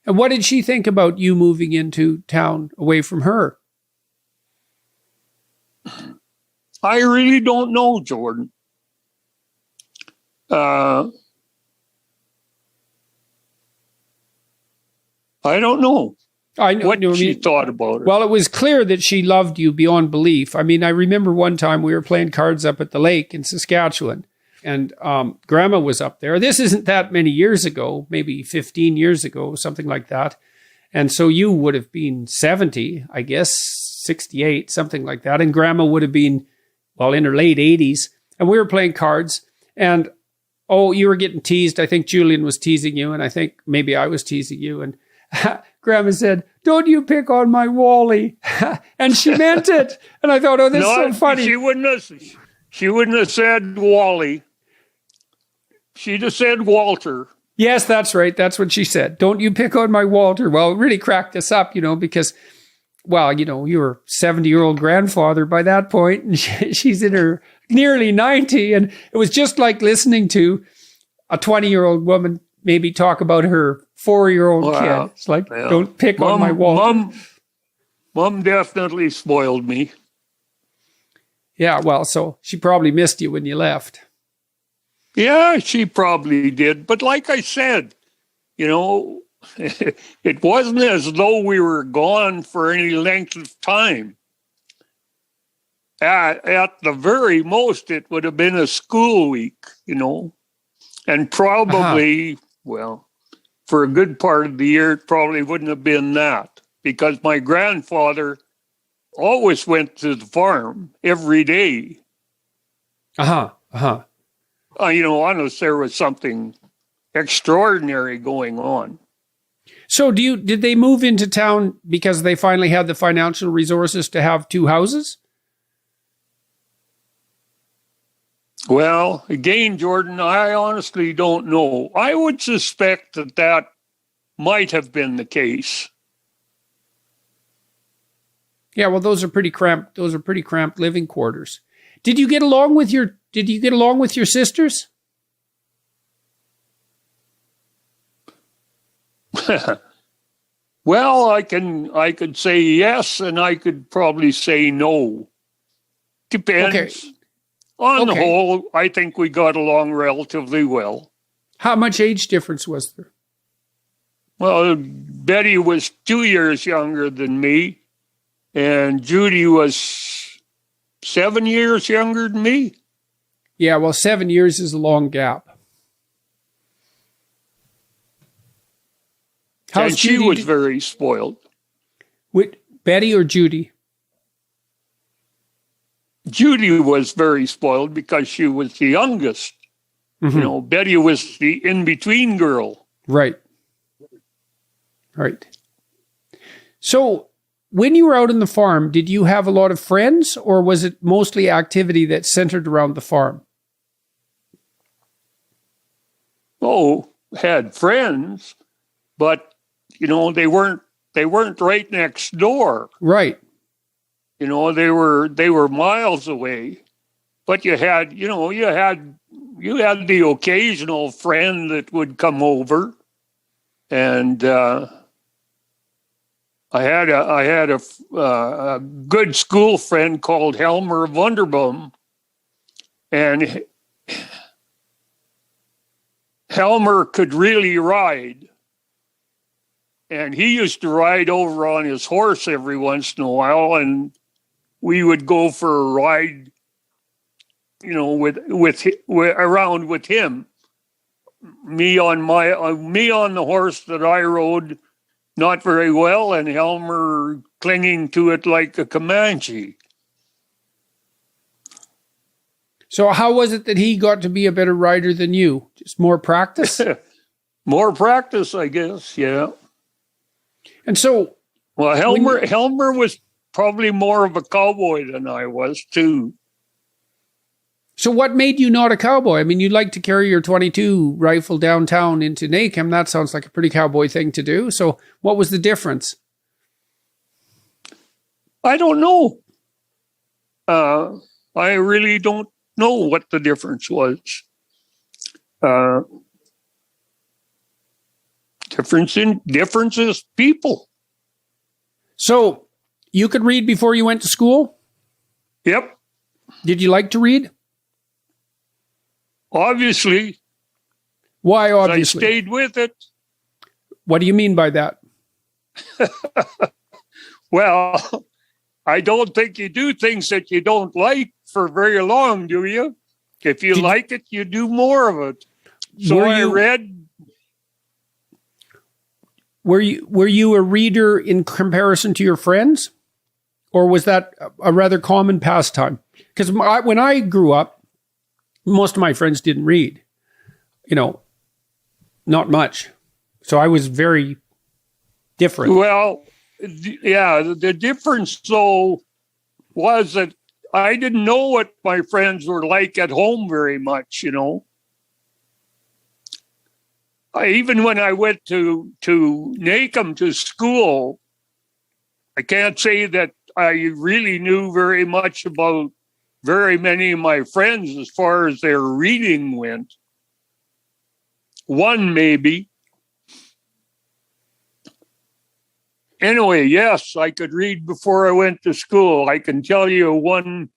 And what did she think about you moving into town away from her? I really don't know, Jordan. I don't know. I know what she thought about it. Well, it was clear that she loved you beyond belief. I mean, I remember one time we were playing cards up at the lake in Saskatchewan, and Grandma was up there. This isn't that many years ago, maybe 15 years ago, something like that. And so you would have been 70, I guess, 68, something like that. And Grandma would have been, in her late 80s. And we were playing cards, and you were getting teased. I think Julian was teasing you, and I think maybe I was teasing you. And Grandma said, "Don't you pick on my Wally." And she meant it. And I thought, this is so funny. She wouldn't have said Wally. She'd have said Walter. Yes, that's right. That's what she said. "Don't you pick on my Walter." Well, it really cracked us up, because, you were a 70-year-old grandfather by that point, and she's in her nearly 90. And it was just like listening to a 20-year-old woman maybe talk about her 4-year-old kid. It's like, don't pick on my Walter. Mom definitely spoiled me. Yeah, so she probably missed you when you left. Yeah, she probably did. But like I said, it wasn't as though we were gone for any length of time. At the very most, it would have been a school week, and probably, for a good part of the year, it probably wouldn't have been that, because my grandfather always went to the farm every day. Unless there was something extraordinary going on. So did they move into town because they finally had the financial resources to have 2 houses? Well, again, Jordan, I honestly don't know. I would suspect that might have been the case. Yeah, well, those are pretty cramped. Those are pretty cramped living quarters. Did you get along with your sisters? Well, I could say yes, and I could probably say no. Depends. Okay. On the whole, I think we got along relatively well. How much age difference was there? Well, Betty was 2 years younger than me, and Judy was 7 years younger than me. Yeah, well, 7 years is a long gap. And she was very spoiled. With Betty or Judy? Judy was very spoiled because she was the youngest. Mm-hmm. Betty was the in-between girl. Right. So when you were out on the farm, did you have a lot of friends, or was it mostly activity that centered around the farm? Had friends, but they weren't right next door. Right. They were miles away. But you had the occasional friend that would come over, and I had a good school friend called Helmer Wunderbaum, and Helmer could really ride, and he used to ride over on his horse every once in a while, and we would go for a ride, around with him. Me on the horse that I rode not very well, and Helmer clinging to it like a Comanche. So how was it that he got to be a better rider than you? Just more practice? More practice, I guess, yeah. And so... Well, Helmer was probably more of a cowboy than I was, too. So what made you not a cowboy? I mean, you like to carry your .22 rifle downtown into Nacum. That sounds like a pretty cowboy thing to do. So what was the difference? I don't know. I really don't know what the difference was. Differences, people. So you could read before you went to school? Yep. Did you like to read? Obviously. Why obviously? I stayed with it. What do you mean by that? Well, I don't think you do things that you don't like for very long, do you? If you like it, you do more of it. So I read. Were you a reader in comparison to your friends? Or was that a rather common pastime? Because when I grew up, most of my friends didn't read, not much. So I was very different. Well, yeah, the difference, though, was that I didn't know what my friends were like at home very much, Even when I went to Nacum to school, I can't say that I really knew very much about very many of my friends as far as their reading went. One maybe. Anyway, yes, I could read before I went to school. I can tell you one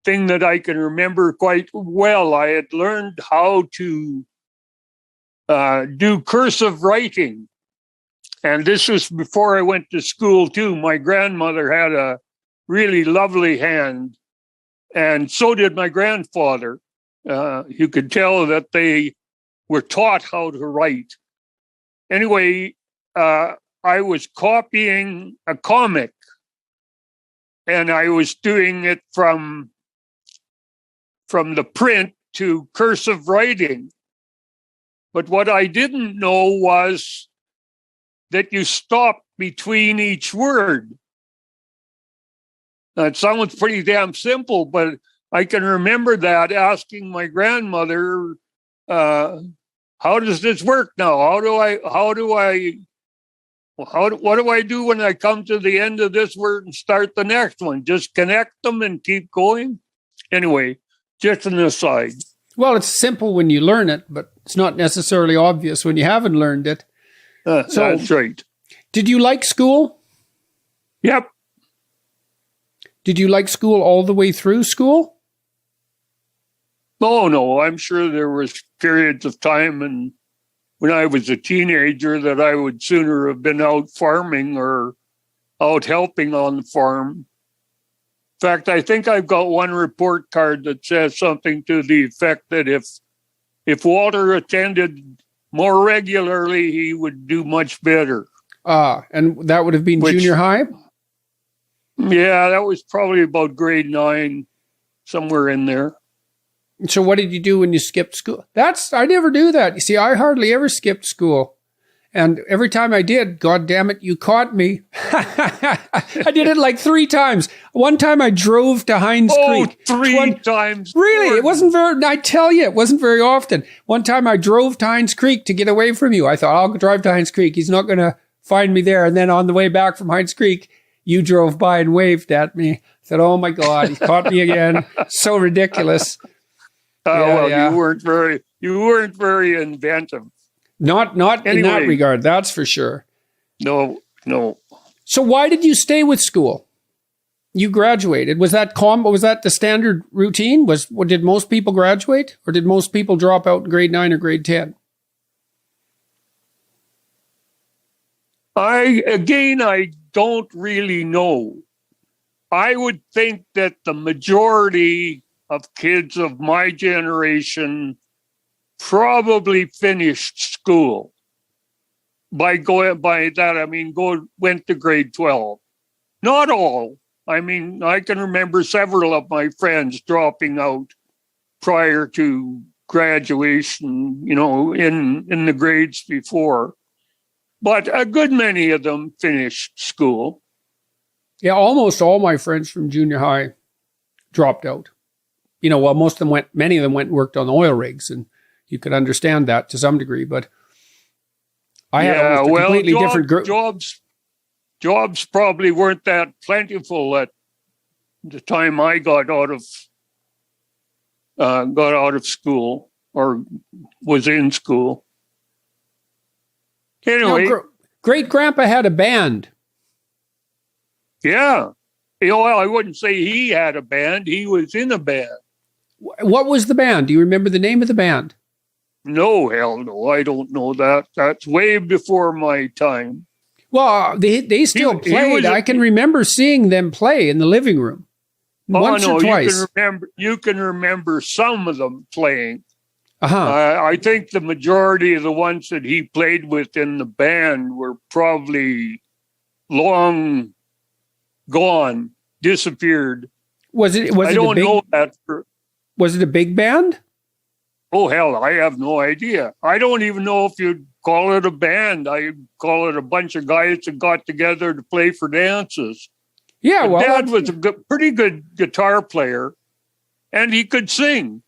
thing that I can remember quite well. I had learned how to do cursive writing. And this was before I went to school, too. My grandmother had a really lovely hand. And so did my grandfather. You could tell that they were taught how to write. Anyway, I was copying a comic, and I was doing it from the print to cursive writing. But what I didn't know was that you stop between each word. It sounds pretty damn simple, but I can remember that asking my grandmother, how does this work now? What do I do when I come to the end of this word and start the next one? Just connect them and keep going? Anyway, just an aside. Well, it's simple when you learn it, but it's not necessarily obvious when you haven't learned it. That's right. Did you like school? Yep. Did you like school all the way through school? Oh, no. I'm sure there was periods of time and when I was a teenager that I would sooner have been out farming or out helping on the farm. In fact, I think I've got one report card that says something to the effect that if Walter attended more regularly, he would do much better. And that would have been junior high? Yeah, that was probably about grade 9, somewhere in there. So what did you do when you skipped school? I never do that. You see, I hardly ever skipped school. And every time I did, God damn it, you caught me. I did it like 3 times. One time I drove to Hines Creek. 3 times. Really? It wasn't very, I tell you, it wasn't very often. One time I drove to Hines Creek to get away from you. I thought, I'll drive to Hines Creek. He's not going to find me there. And then on the way back from Hines Creek, you drove by and waved at me. I said, oh my God, he caught me again. So ridiculous. You weren't very inventive. Not Anyway, in that regard, that's for sure. No. So why did you stay with school? You graduated. Was that the standard routine? Did most people graduate, or did most people drop out in grade 9 or grade 10? I don't really know. I would think that the majority of kids of my generation probably finished school. By that, I mean, went to grade 12. Not all. I mean, I can remember several of my friends dropping out prior to graduation, in the grades before. But a good many of them finished school. Yeah, almost all my friends from junior high dropped out. Many of them went and worked on oil rigs, and you could understand that to some degree, but I had a completely different group. Jobs probably weren't that plentiful at the time I got out of school or was in school. Anyway, great grandpa had a band. Yeah. I wouldn't say he had a band. He was in a band. What was the band? Do you remember the name of the band? No, hell no. I don't know that. That's way before my time. Well, they still played. I can remember seeing them play in the living room once or twice. You can remember some of them playing. Uh-huh. I think the majority of the ones that he played with in the band were probably long gone, disappeared. Was it a big band? Oh, hell, I have no idea. I don't even know if you'd call it a band. I call it a bunch of guys that got together to play for dances. Yeah, but Dad was a pretty good guitar player, and he could sing.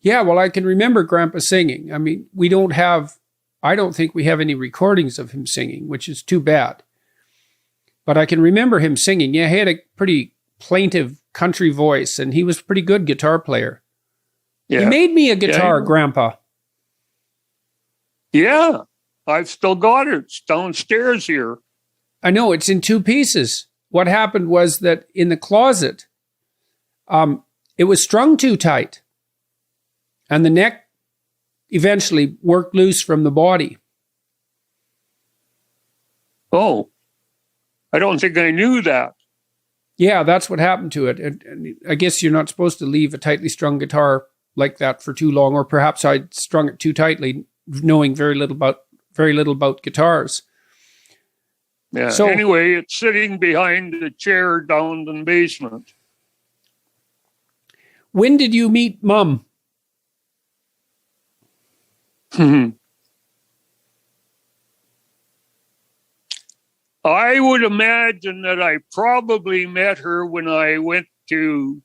Yeah, well, I can remember Grandpa singing. I mean, I don't think we have any recordings of him singing, which is too bad. But I can remember him singing. Yeah, he had a pretty plaintive country voice, and he was a pretty good guitar player. Yeah. He made me a guitar, Grandpa. Yeah, I've still got it. It's downstairs here. I know, it's in 2 pieces. What happened was that in the closet, it was strung too tight, and the neck eventually worked loose from the body. Oh, I don't think I knew that. Yeah, that's what happened to it. And I guess you're not supposed to leave a tightly strung guitar like that for too long, or perhaps I strung it too tightly, knowing very little about guitars. Yeah. So anyway, it's sitting behind the chair down in the basement. When did you meet Mom? I would imagine that I probably met her when I went into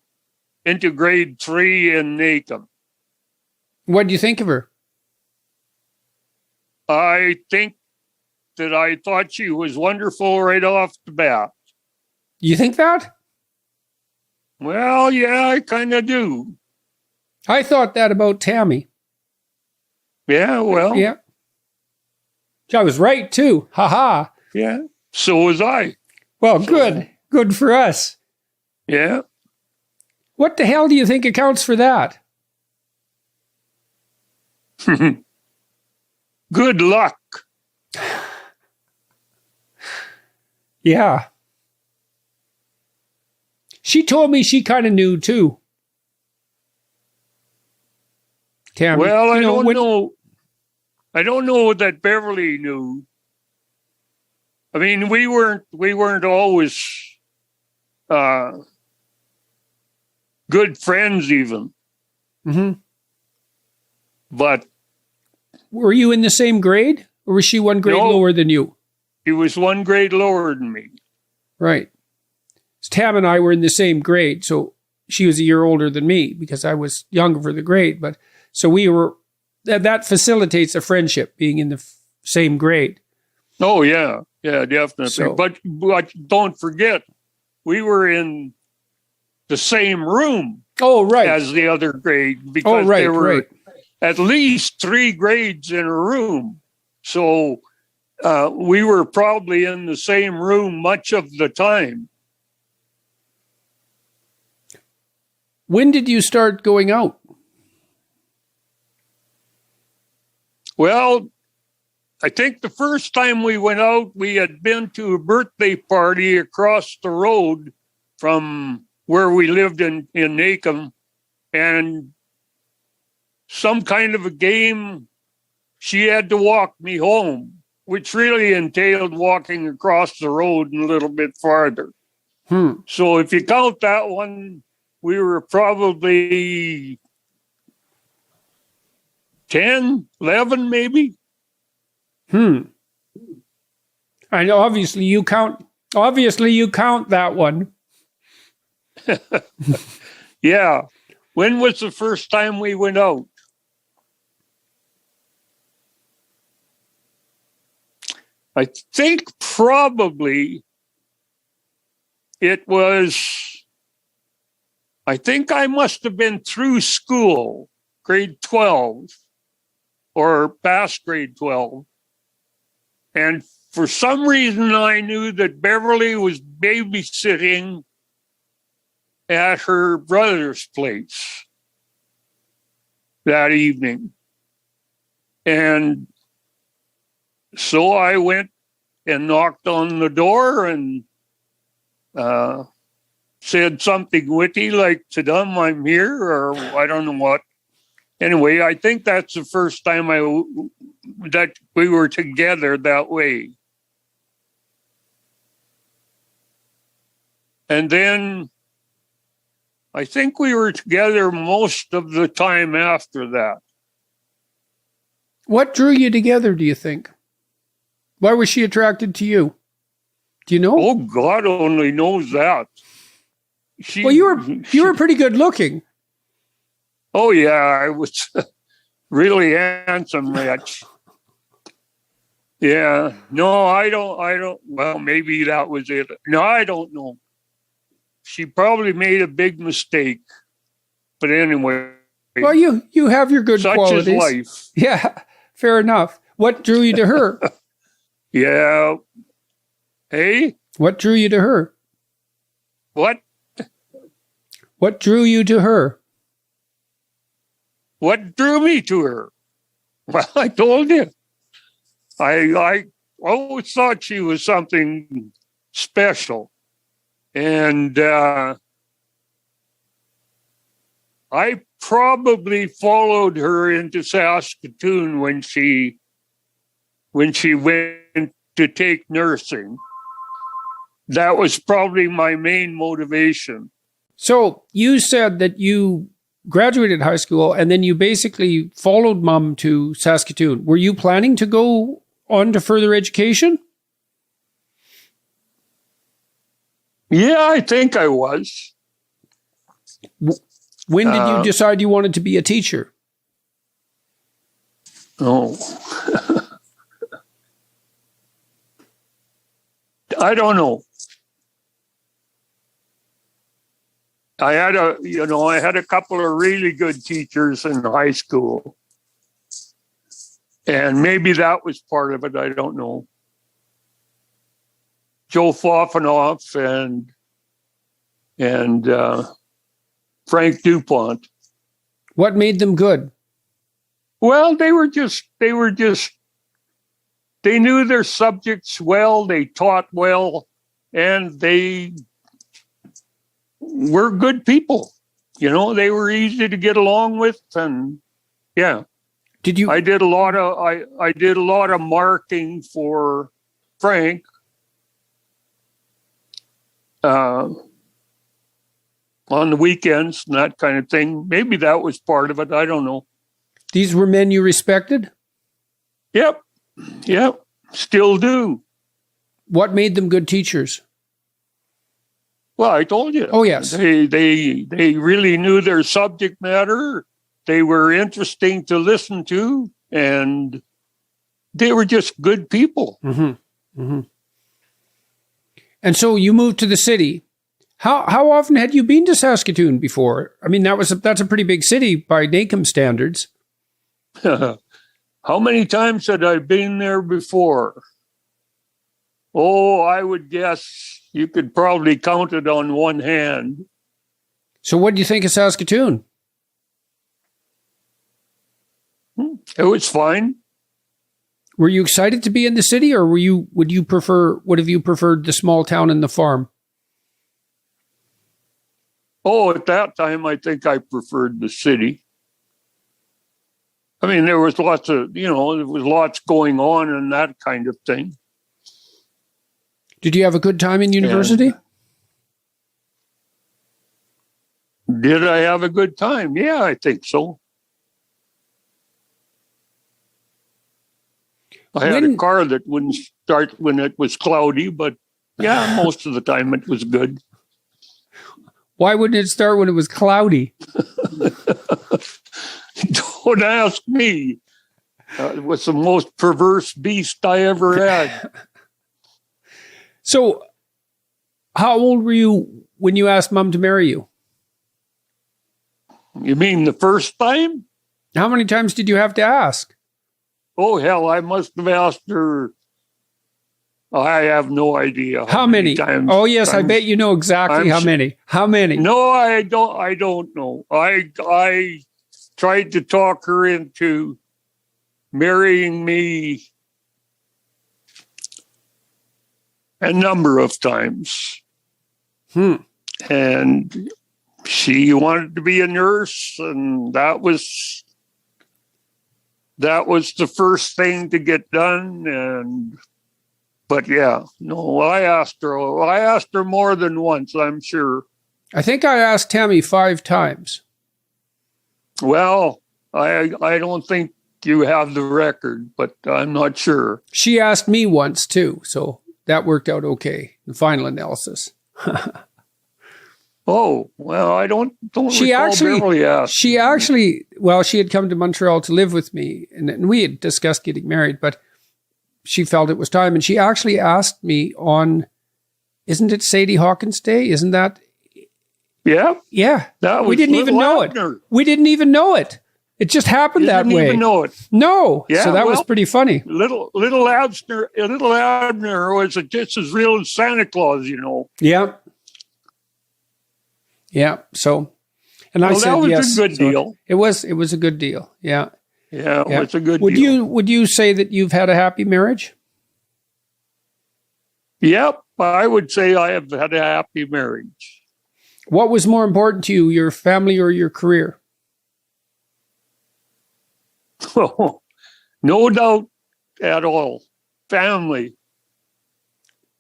grade 3 in Nacum. What did you think of her? I think that I thought she was wonderful right off the bat. You think that? Well, yeah, I kind of do. I thought that about Tammy. Yeah, well. Yeah. I was right, too. Ha-ha. Yeah, so was I. Well, good. Good for us. Yeah. What the hell do you think accounts for that? Good luck. Yeah. She told me she kind of knew, too. Tammy, well, I don't know. I don't know that Beverly knew. I mean, we weren't always good friends, even. Mm-hmm. But were you in the same grade, or was she one grade lower than you? She was one grade lower than me. Right. Tam and I were in the same grade, so she was a year older than me because I was younger for the grade. But so we were. That facilitates a friendship, being in the same grade. Oh yeah. Yeah, definitely. So- But don't forget, we were in the same room Oh, right. as the other grade Oh, because right, there were right. at least 3 grades in a room. So we were probably in the same room much of the time. When did you start going out? Well, I think the first time we went out, we had been to a birthday party across the road from where we lived in Nacum, and some kind of a game. She had to walk me home, which really entailed walking across the road and a little bit farther. So if you count that one, we were probably 10, 11 maybe. And obviously you count that one. Yeah. When was the first time we went out? I think probably it was, I think I must have been through school, grade 12 or past grade 12. And for some reason, I knew that Beverly was babysitting at her brother's place that evening. And so I went and knocked on the door and said something witty like, "Tadam, I'm here," or I don't know what. Anyway, I think that's the first time that we were together that way. And then I think we were together most of the time after that. What drew you together, do you think? Why was she attracted to you? Do you know? Oh, God only knows that. Well, you were pretty good looking. Oh, yeah, I was really handsome, Rich. Yeah. No, I don't. Well, maybe that was it. No, I don't know. She probably made a big mistake. But anyway. Well, you have your good qualities. Such is life. Yeah, fair enough. What drew you to her? Yeah. Hey? What drew you to her? What? What drew you to her? What drew me to her? Well, I told you. I always thought she was something special. And I probably followed her into Saskatoon when she went to take nursing. That was probably my main motivation. So you said that you graduated high school and then you basically followed Mom to Saskatoon. Were you planning to go on to further education? Yeah, I think I was. When did you decide you wanted to be a teacher? Oh. I don't know. I had a couple of really good teachers in high school. And maybe that was part of it. I don't know. Joe Foffenoff and Frank DuPont. What made them good? Well, they knew their subjects well, they taught well, and they were good people. You know, they were easy to get along with, and yeah. I did a lot of marking for Frank. On the weekends and that kind of thing. Maybe that was part of it. I don't know. These were men you respected? Yep. Still do. What made them good teachers? Well, I told you. Oh, yes. They really knew their subject matter. They were interesting to listen to, and they were just good people. Mm-hmm. Mm-hmm. And so you moved to the city. How often had you been to Saskatoon before? I mean, that's a pretty big city by NACM standards. How many times had I been there before? Oh, I would guess you could probably count it on one hand. So what do you think of Saskatoon? It was fine. Were you excited to be in the city, or would you preferred the small town and the farm? Oh, at that time, I think I preferred the city. I mean, there was lots going on and that kind of thing. Did you have a good time in university? Did I have a good time? Yeah, I think so. I had a car that wouldn't start when it was cloudy, but yeah, most of the time it was good. Why wouldn't it start when it was cloudy? Don't ask me. It was the most perverse beast I ever had. So, how old were you when you asked Mom to marry you? You mean the first time? How many times did you have to ask? Oh, hell, I must have asked her. I have no idea. How many times? Oh, yes, I bet you know exactly how many. How many? No, I don't know. I tried to talk her into marrying me a number of times. And she wanted to be a nurse, and that was the first thing to get done. But yeah, no, I asked her more than once, I'm sure. I think I asked Tammy 5 times. Well, I don't think you have the record, but I'm not sure. She asked me once too, so that worked out okay. The final analysis. Oh, well, I don't she recall barely asked. She had come to Montreal to live with me, and we had discussed getting married, but she felt it was time. And she actually asked me on, isn't it Sadie Hawkins Day? Isn't that? Yeah. Yeah. We didn't even know it. We didn't even know it. It just happened that way. Didn't even know it. No. Yeah, so that was pretty funny. Little Abner was just as real as Santa Claus, you know. Yeah. Yeah. So, and I said yes. That was a good deal. It was a good deal. Yeah. Yeah, it was a good deal. Would you say that you've had a happy marriage? Yep, I would say I have had a happy marriage. What was more important to you, your family or your career? Oh, no doubt at all. Family.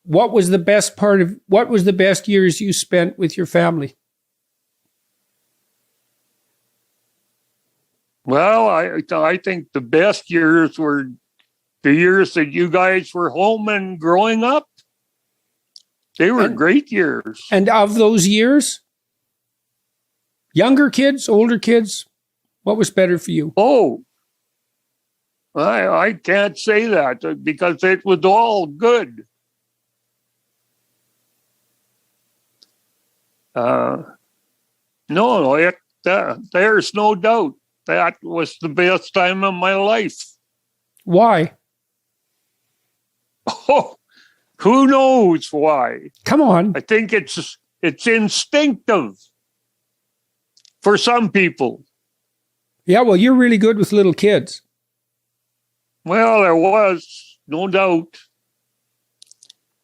What was the best years you spent with your family? Well, I think the best years were the years that you guys were home and growing up. They were great years. And of those years, younger kids, older kids, what was better for you? Oh, I can't say that because it was all good. No, there's no doubt. That was the best time of my life. Why? Oh, who knows why? Come on. I think it's instinctive for some people. Yeah, well, you're really good with little kids. Well, there was, no doubt.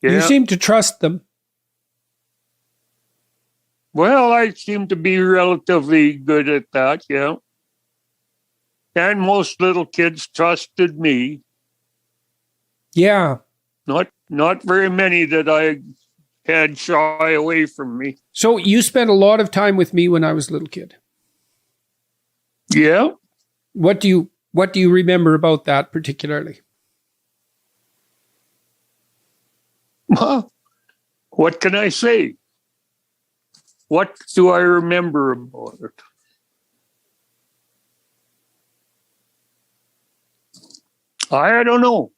Yeah. You seem to trust them. Well, I seem to be relatively good at that, yeah. And most little kids trusted me. Yeah. Not very many that I had shy away from me. So you spent a lot of time with me when I was a little kid. Yeah. What do you remember about that particularly? Well, what can I say? What do I remember about it? I don't know.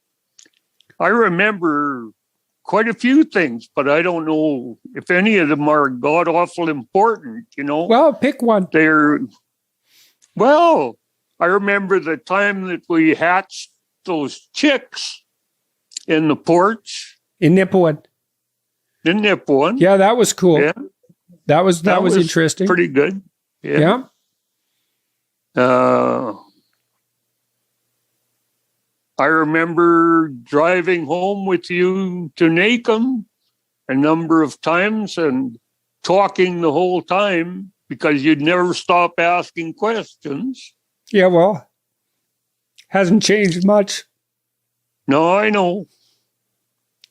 I remember quite a few things, but I don't know if any of them are god awful important, Well, pick one. Well, I remember the time that we hatched those chicks in the porch. In Nipawin. Yeah, that was cool. Yeah. That was interesting. Pretty good. Yeah. I remember driving home with you to Nacum a number of times and talking the whole time because you'd never stop asking questions. Yeah, well, hasn't changed much. No, I know.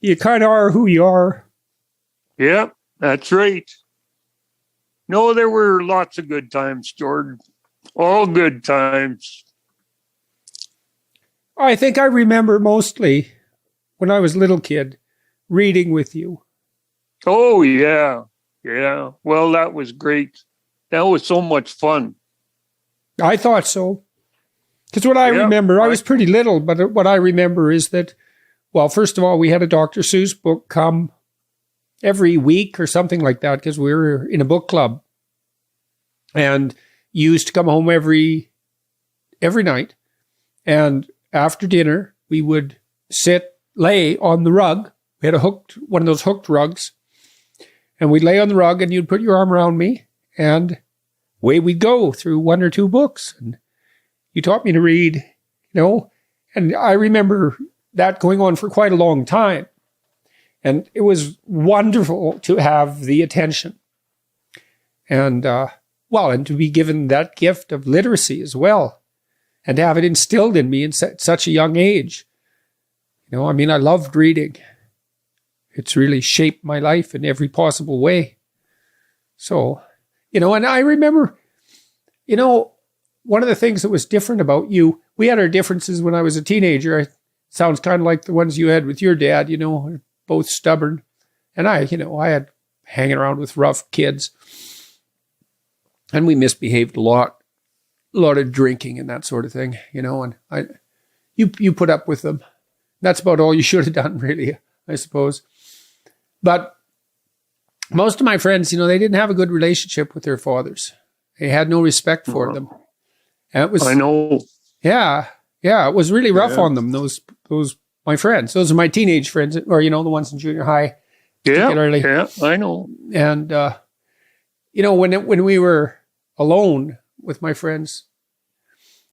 You kind of are who you are. Yeah, that's right. No, there were lots of good times, George. All good times. I think I remember mostly when I was a little kid reading with you. Oh, yeah. Yeah. Well, that was great. That was so much fun. I thought so. Because what I remember, I was pretty little, but what I remember is that, well, first of all, we had a Dr. Seuss book come every week or something like that because we were in a book club. And you used to come home every night. And after dinner, we would lay on the rug. We had one of those hooked rugs. And we'd lay on the rug and you'd put your arm around me and away we'd go through one or two books. And you taught me to read, and I remember that going on for quite a long time. And it was wonderful to have the attention and, and to be given that gift of literacy as well. And to have it instilled in me at such a young age. I loved reading. It's really shaped my life in every possible way. So, and I remember, one of the things that was different about you, we had our differences when I was a teenager. It sounds kind of like the ones you had with your dad, both stubborn. And I had hanging around with rough kids. And we misbehaved a lot of drinking and that sort of thing, and you put up with them. That's about all you should have done, really, I suppose. But most of my friends, they didn't have a good relationship with their fathers. They had no respect for them. And it was, I know. Yeah. It was really rough on them, those my friends. Those are my teenage friends, or, the ones in junior high. Particularly. Yeah, I know. And, when we were alone with my friends,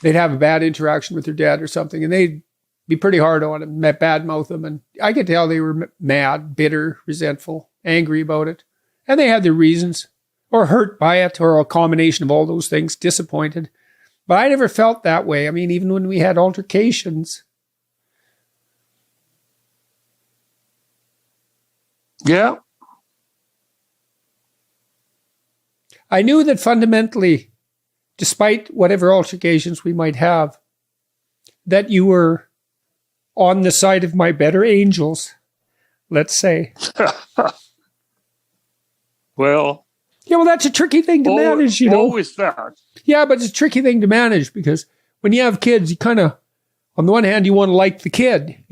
they'd have a bad interaction with their dad or something, and they'd be pretty hard on him, badmouth him, and I could tell they were mad, bitter, resentful, angry about it, and they had their reasons, or hurt by it, or a combination of all those things, disappointed. But I never felt that way. Even when we had altercations. Yeah. I knew that fundamentally, despite whatever altercations we might have, that you were on the side of my better angels, let's say. Well. Yeah, well, that's a tricky thing to manage, Always that. Yeah, but it's a tricky thing to manage because when you have kids, you kind of, on the one hand, you want to like the kid,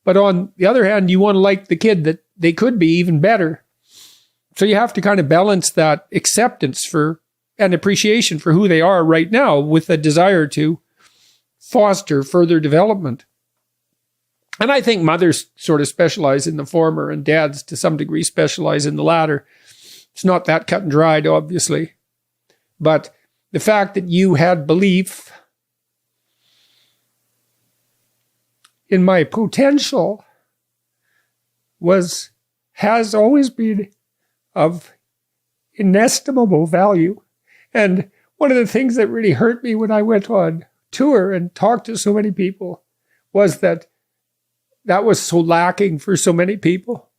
but on the other hand, you want to like the kid that they could be even better. So you have to kind of balance that acceptance for and appreciation for who they are right now with a desire to foster further development. And I think mothers sort of specialize in the former and dads to some degree specialize in the latter. It's not that cut and dried, obviously. But the fact that you had belief in my potential has always been of inestimable value. And one of the things that really hurt me when I went on tour and talked to so many people was that was so lacking for so many people.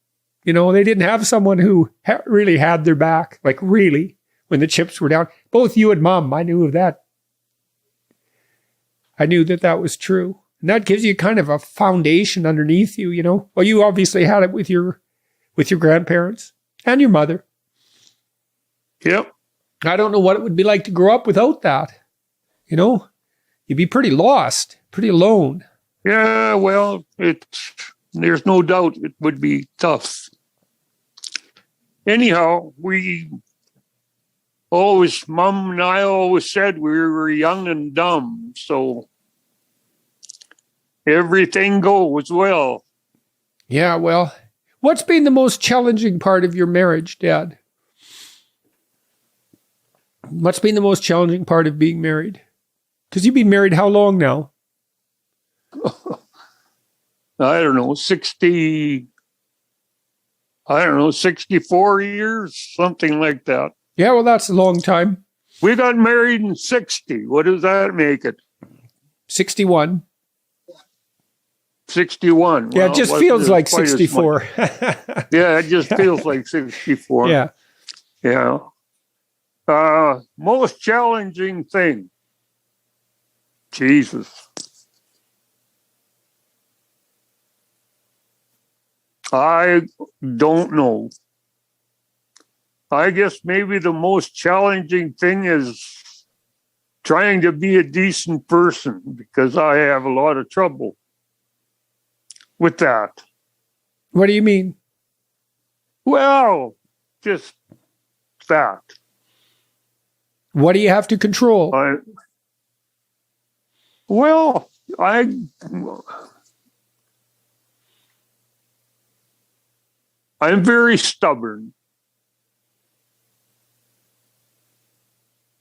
They didn't have someone who really had their back, like really, when the chips were down. Both you and Mom, I knew of that. I knew that was true. And that gives you kind of a foundation underneath you, Well, you obviously had it with your grandparents and your mother. Yep. I don't know what it would be like to grow up without that. You'd be pretty lost, pretty alone. Yeah, well, There's no doubt it would be tough. Anyhow, Mom and I always said we were young and dumb, so everything goes well. Yeah, well, what's been the most challenging part of your marriage, Dad? What's been the most challenging part of being married? Because you've been married how long now? I don't know, 64 years, something like that. Yeah, well, that's a long time. We got married in 60. What does that make it? 61. 61. Yeah, it just feels like 64. Yeah, it just feels like 64. Yeah. Yeah. Most challenging thing. Jesus. I don't know. I guess maybe the most challenging thing is trying to be a decent person, because I have a lot of trouble with that. What do you mean? Well, just that. What do you have to control? I'm very stubborn.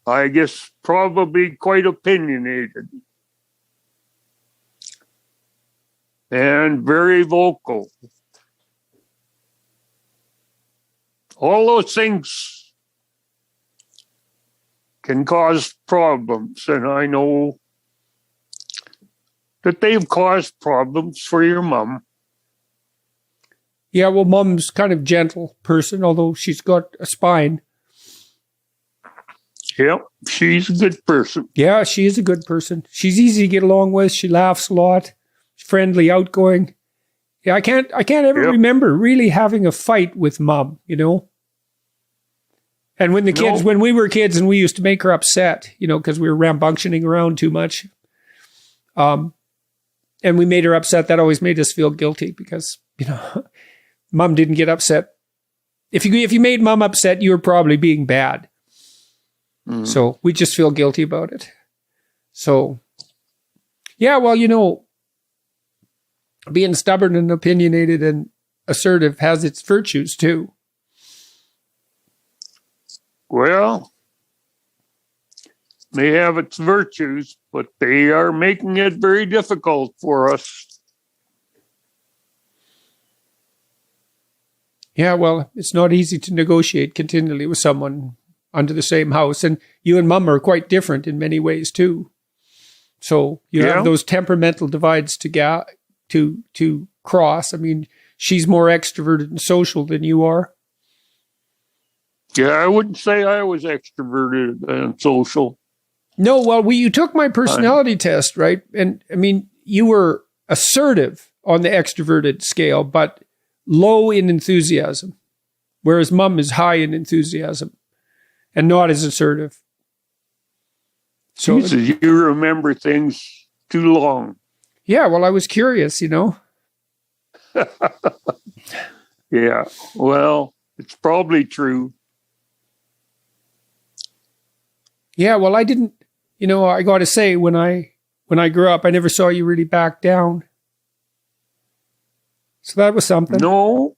I guess probably quite opinionated. And very vocal. All those things can cause problems, and I know that they've caused problems for your mom. Yeah, well, Mom's kind of gentle person, although she's got a spine. Yep, she's a good person. Yeah, she is a good person. She's easy to get along with. She laughs a lot. Friendly, outgoing. Yeah, I can't ever remember really having a fight with Mom, you know? And when when we were kids and we used to make her upset, you know, because we were rambunctioning around too much, and we made her upset, that always made us feel guilty because, you know, Mom didn't get upset. If you made Mom upset, you were probably being bad. Mm. So we just feel guilty about it. So, yeah, well, you know, being stubborn and opinionated and assertive has its virtues too. Well, they have its virtues, but they are making it very difficult for us. Yeah, well, it's not easy to negotiate continually with someone under the same house. And you and Mom are quite different in many ways too. So you have those temperamental divides to cross. I mean, she's more extroverted and social than you are. Yeah, I wouldn't say I was extroverted and social. No, well, you took my personality test, right? And I mean, you were assertive on the extroverted scale, but low in enthusiasm, whereas Mom is high in enthusiasm and not as assertive. So Jesus, you remember things too long. Yeah, well, I was curious, you know. Yeah, well, it's probably true. Yeah, well, I didn't, you know, I got to say, when I grew up, I never saw you really back down. So that was something. No,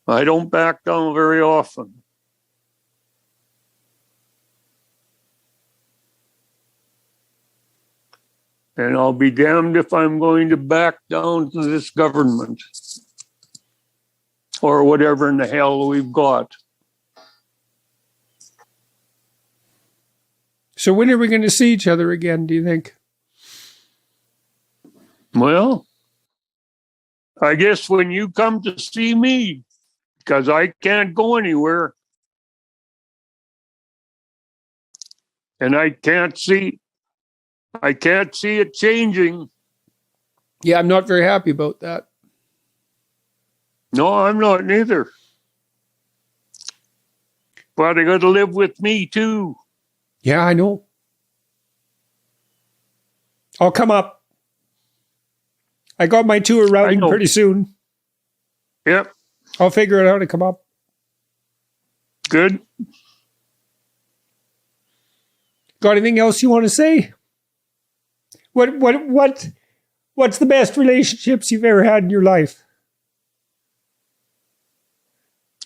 I don't back down very often. And I'll be damned if I'm going to back down to this government or whatever in the hell we've got. So when are we going to see each other again, do you think? Well, I guess when you come to see me, because I can't go anywhere. And I can't see it changing. Yeah, I'm not very happy about that. No, I'm not neither. But they got to live with me too. Yeah, I know. I'll come up. I got my tour routing pretty soon. Yep. I'll figure out how to come up. Good. Got anything else you want to say? What's the best relationships you've ever had in your life?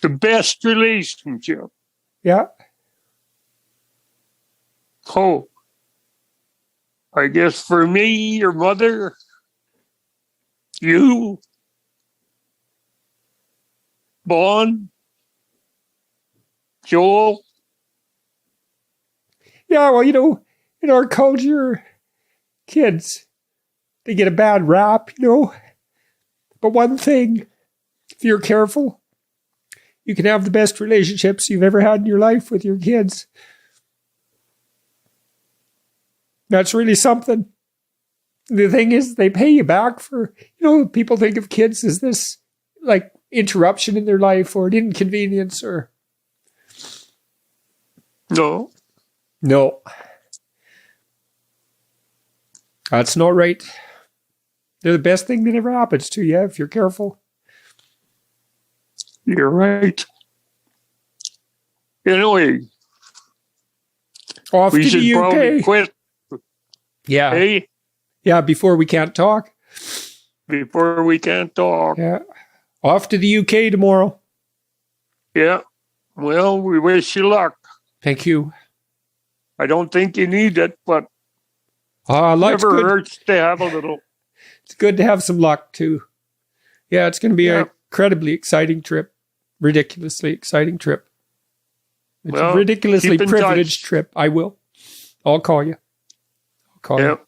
The best relationship. Yeah. Oh, I guess for me, your mother, you, Bon, Joel. Yeah, well, in our culture, kids, they get a bad rap, But one thing, if you're careful, you can have the best relationships you've ever had in your life with your kids. That's really something. The thing is, they pay you back for, people think of kids as this, like, interruption in their life or an inconvenience or... No. No. That's not right. They're the best thing that ever happens to you if you're careful. You're right. Anyway, off we to should the UK. probably quit. Yeah. Hey? Yeah, before we can't talk. Before we can't talk. Yeah. Off to the UK tomorrow. Yeah. Well, we wish you luck. Thank you. I don't think you need it, but luck's never good. hurts to have a little. It's good to have some luck, too. Yeah, it's going to be an incredibly exciting trip. Ridiculously exciting trip. It's a ridiculously privileged trip. I will. I'll call you. Yep.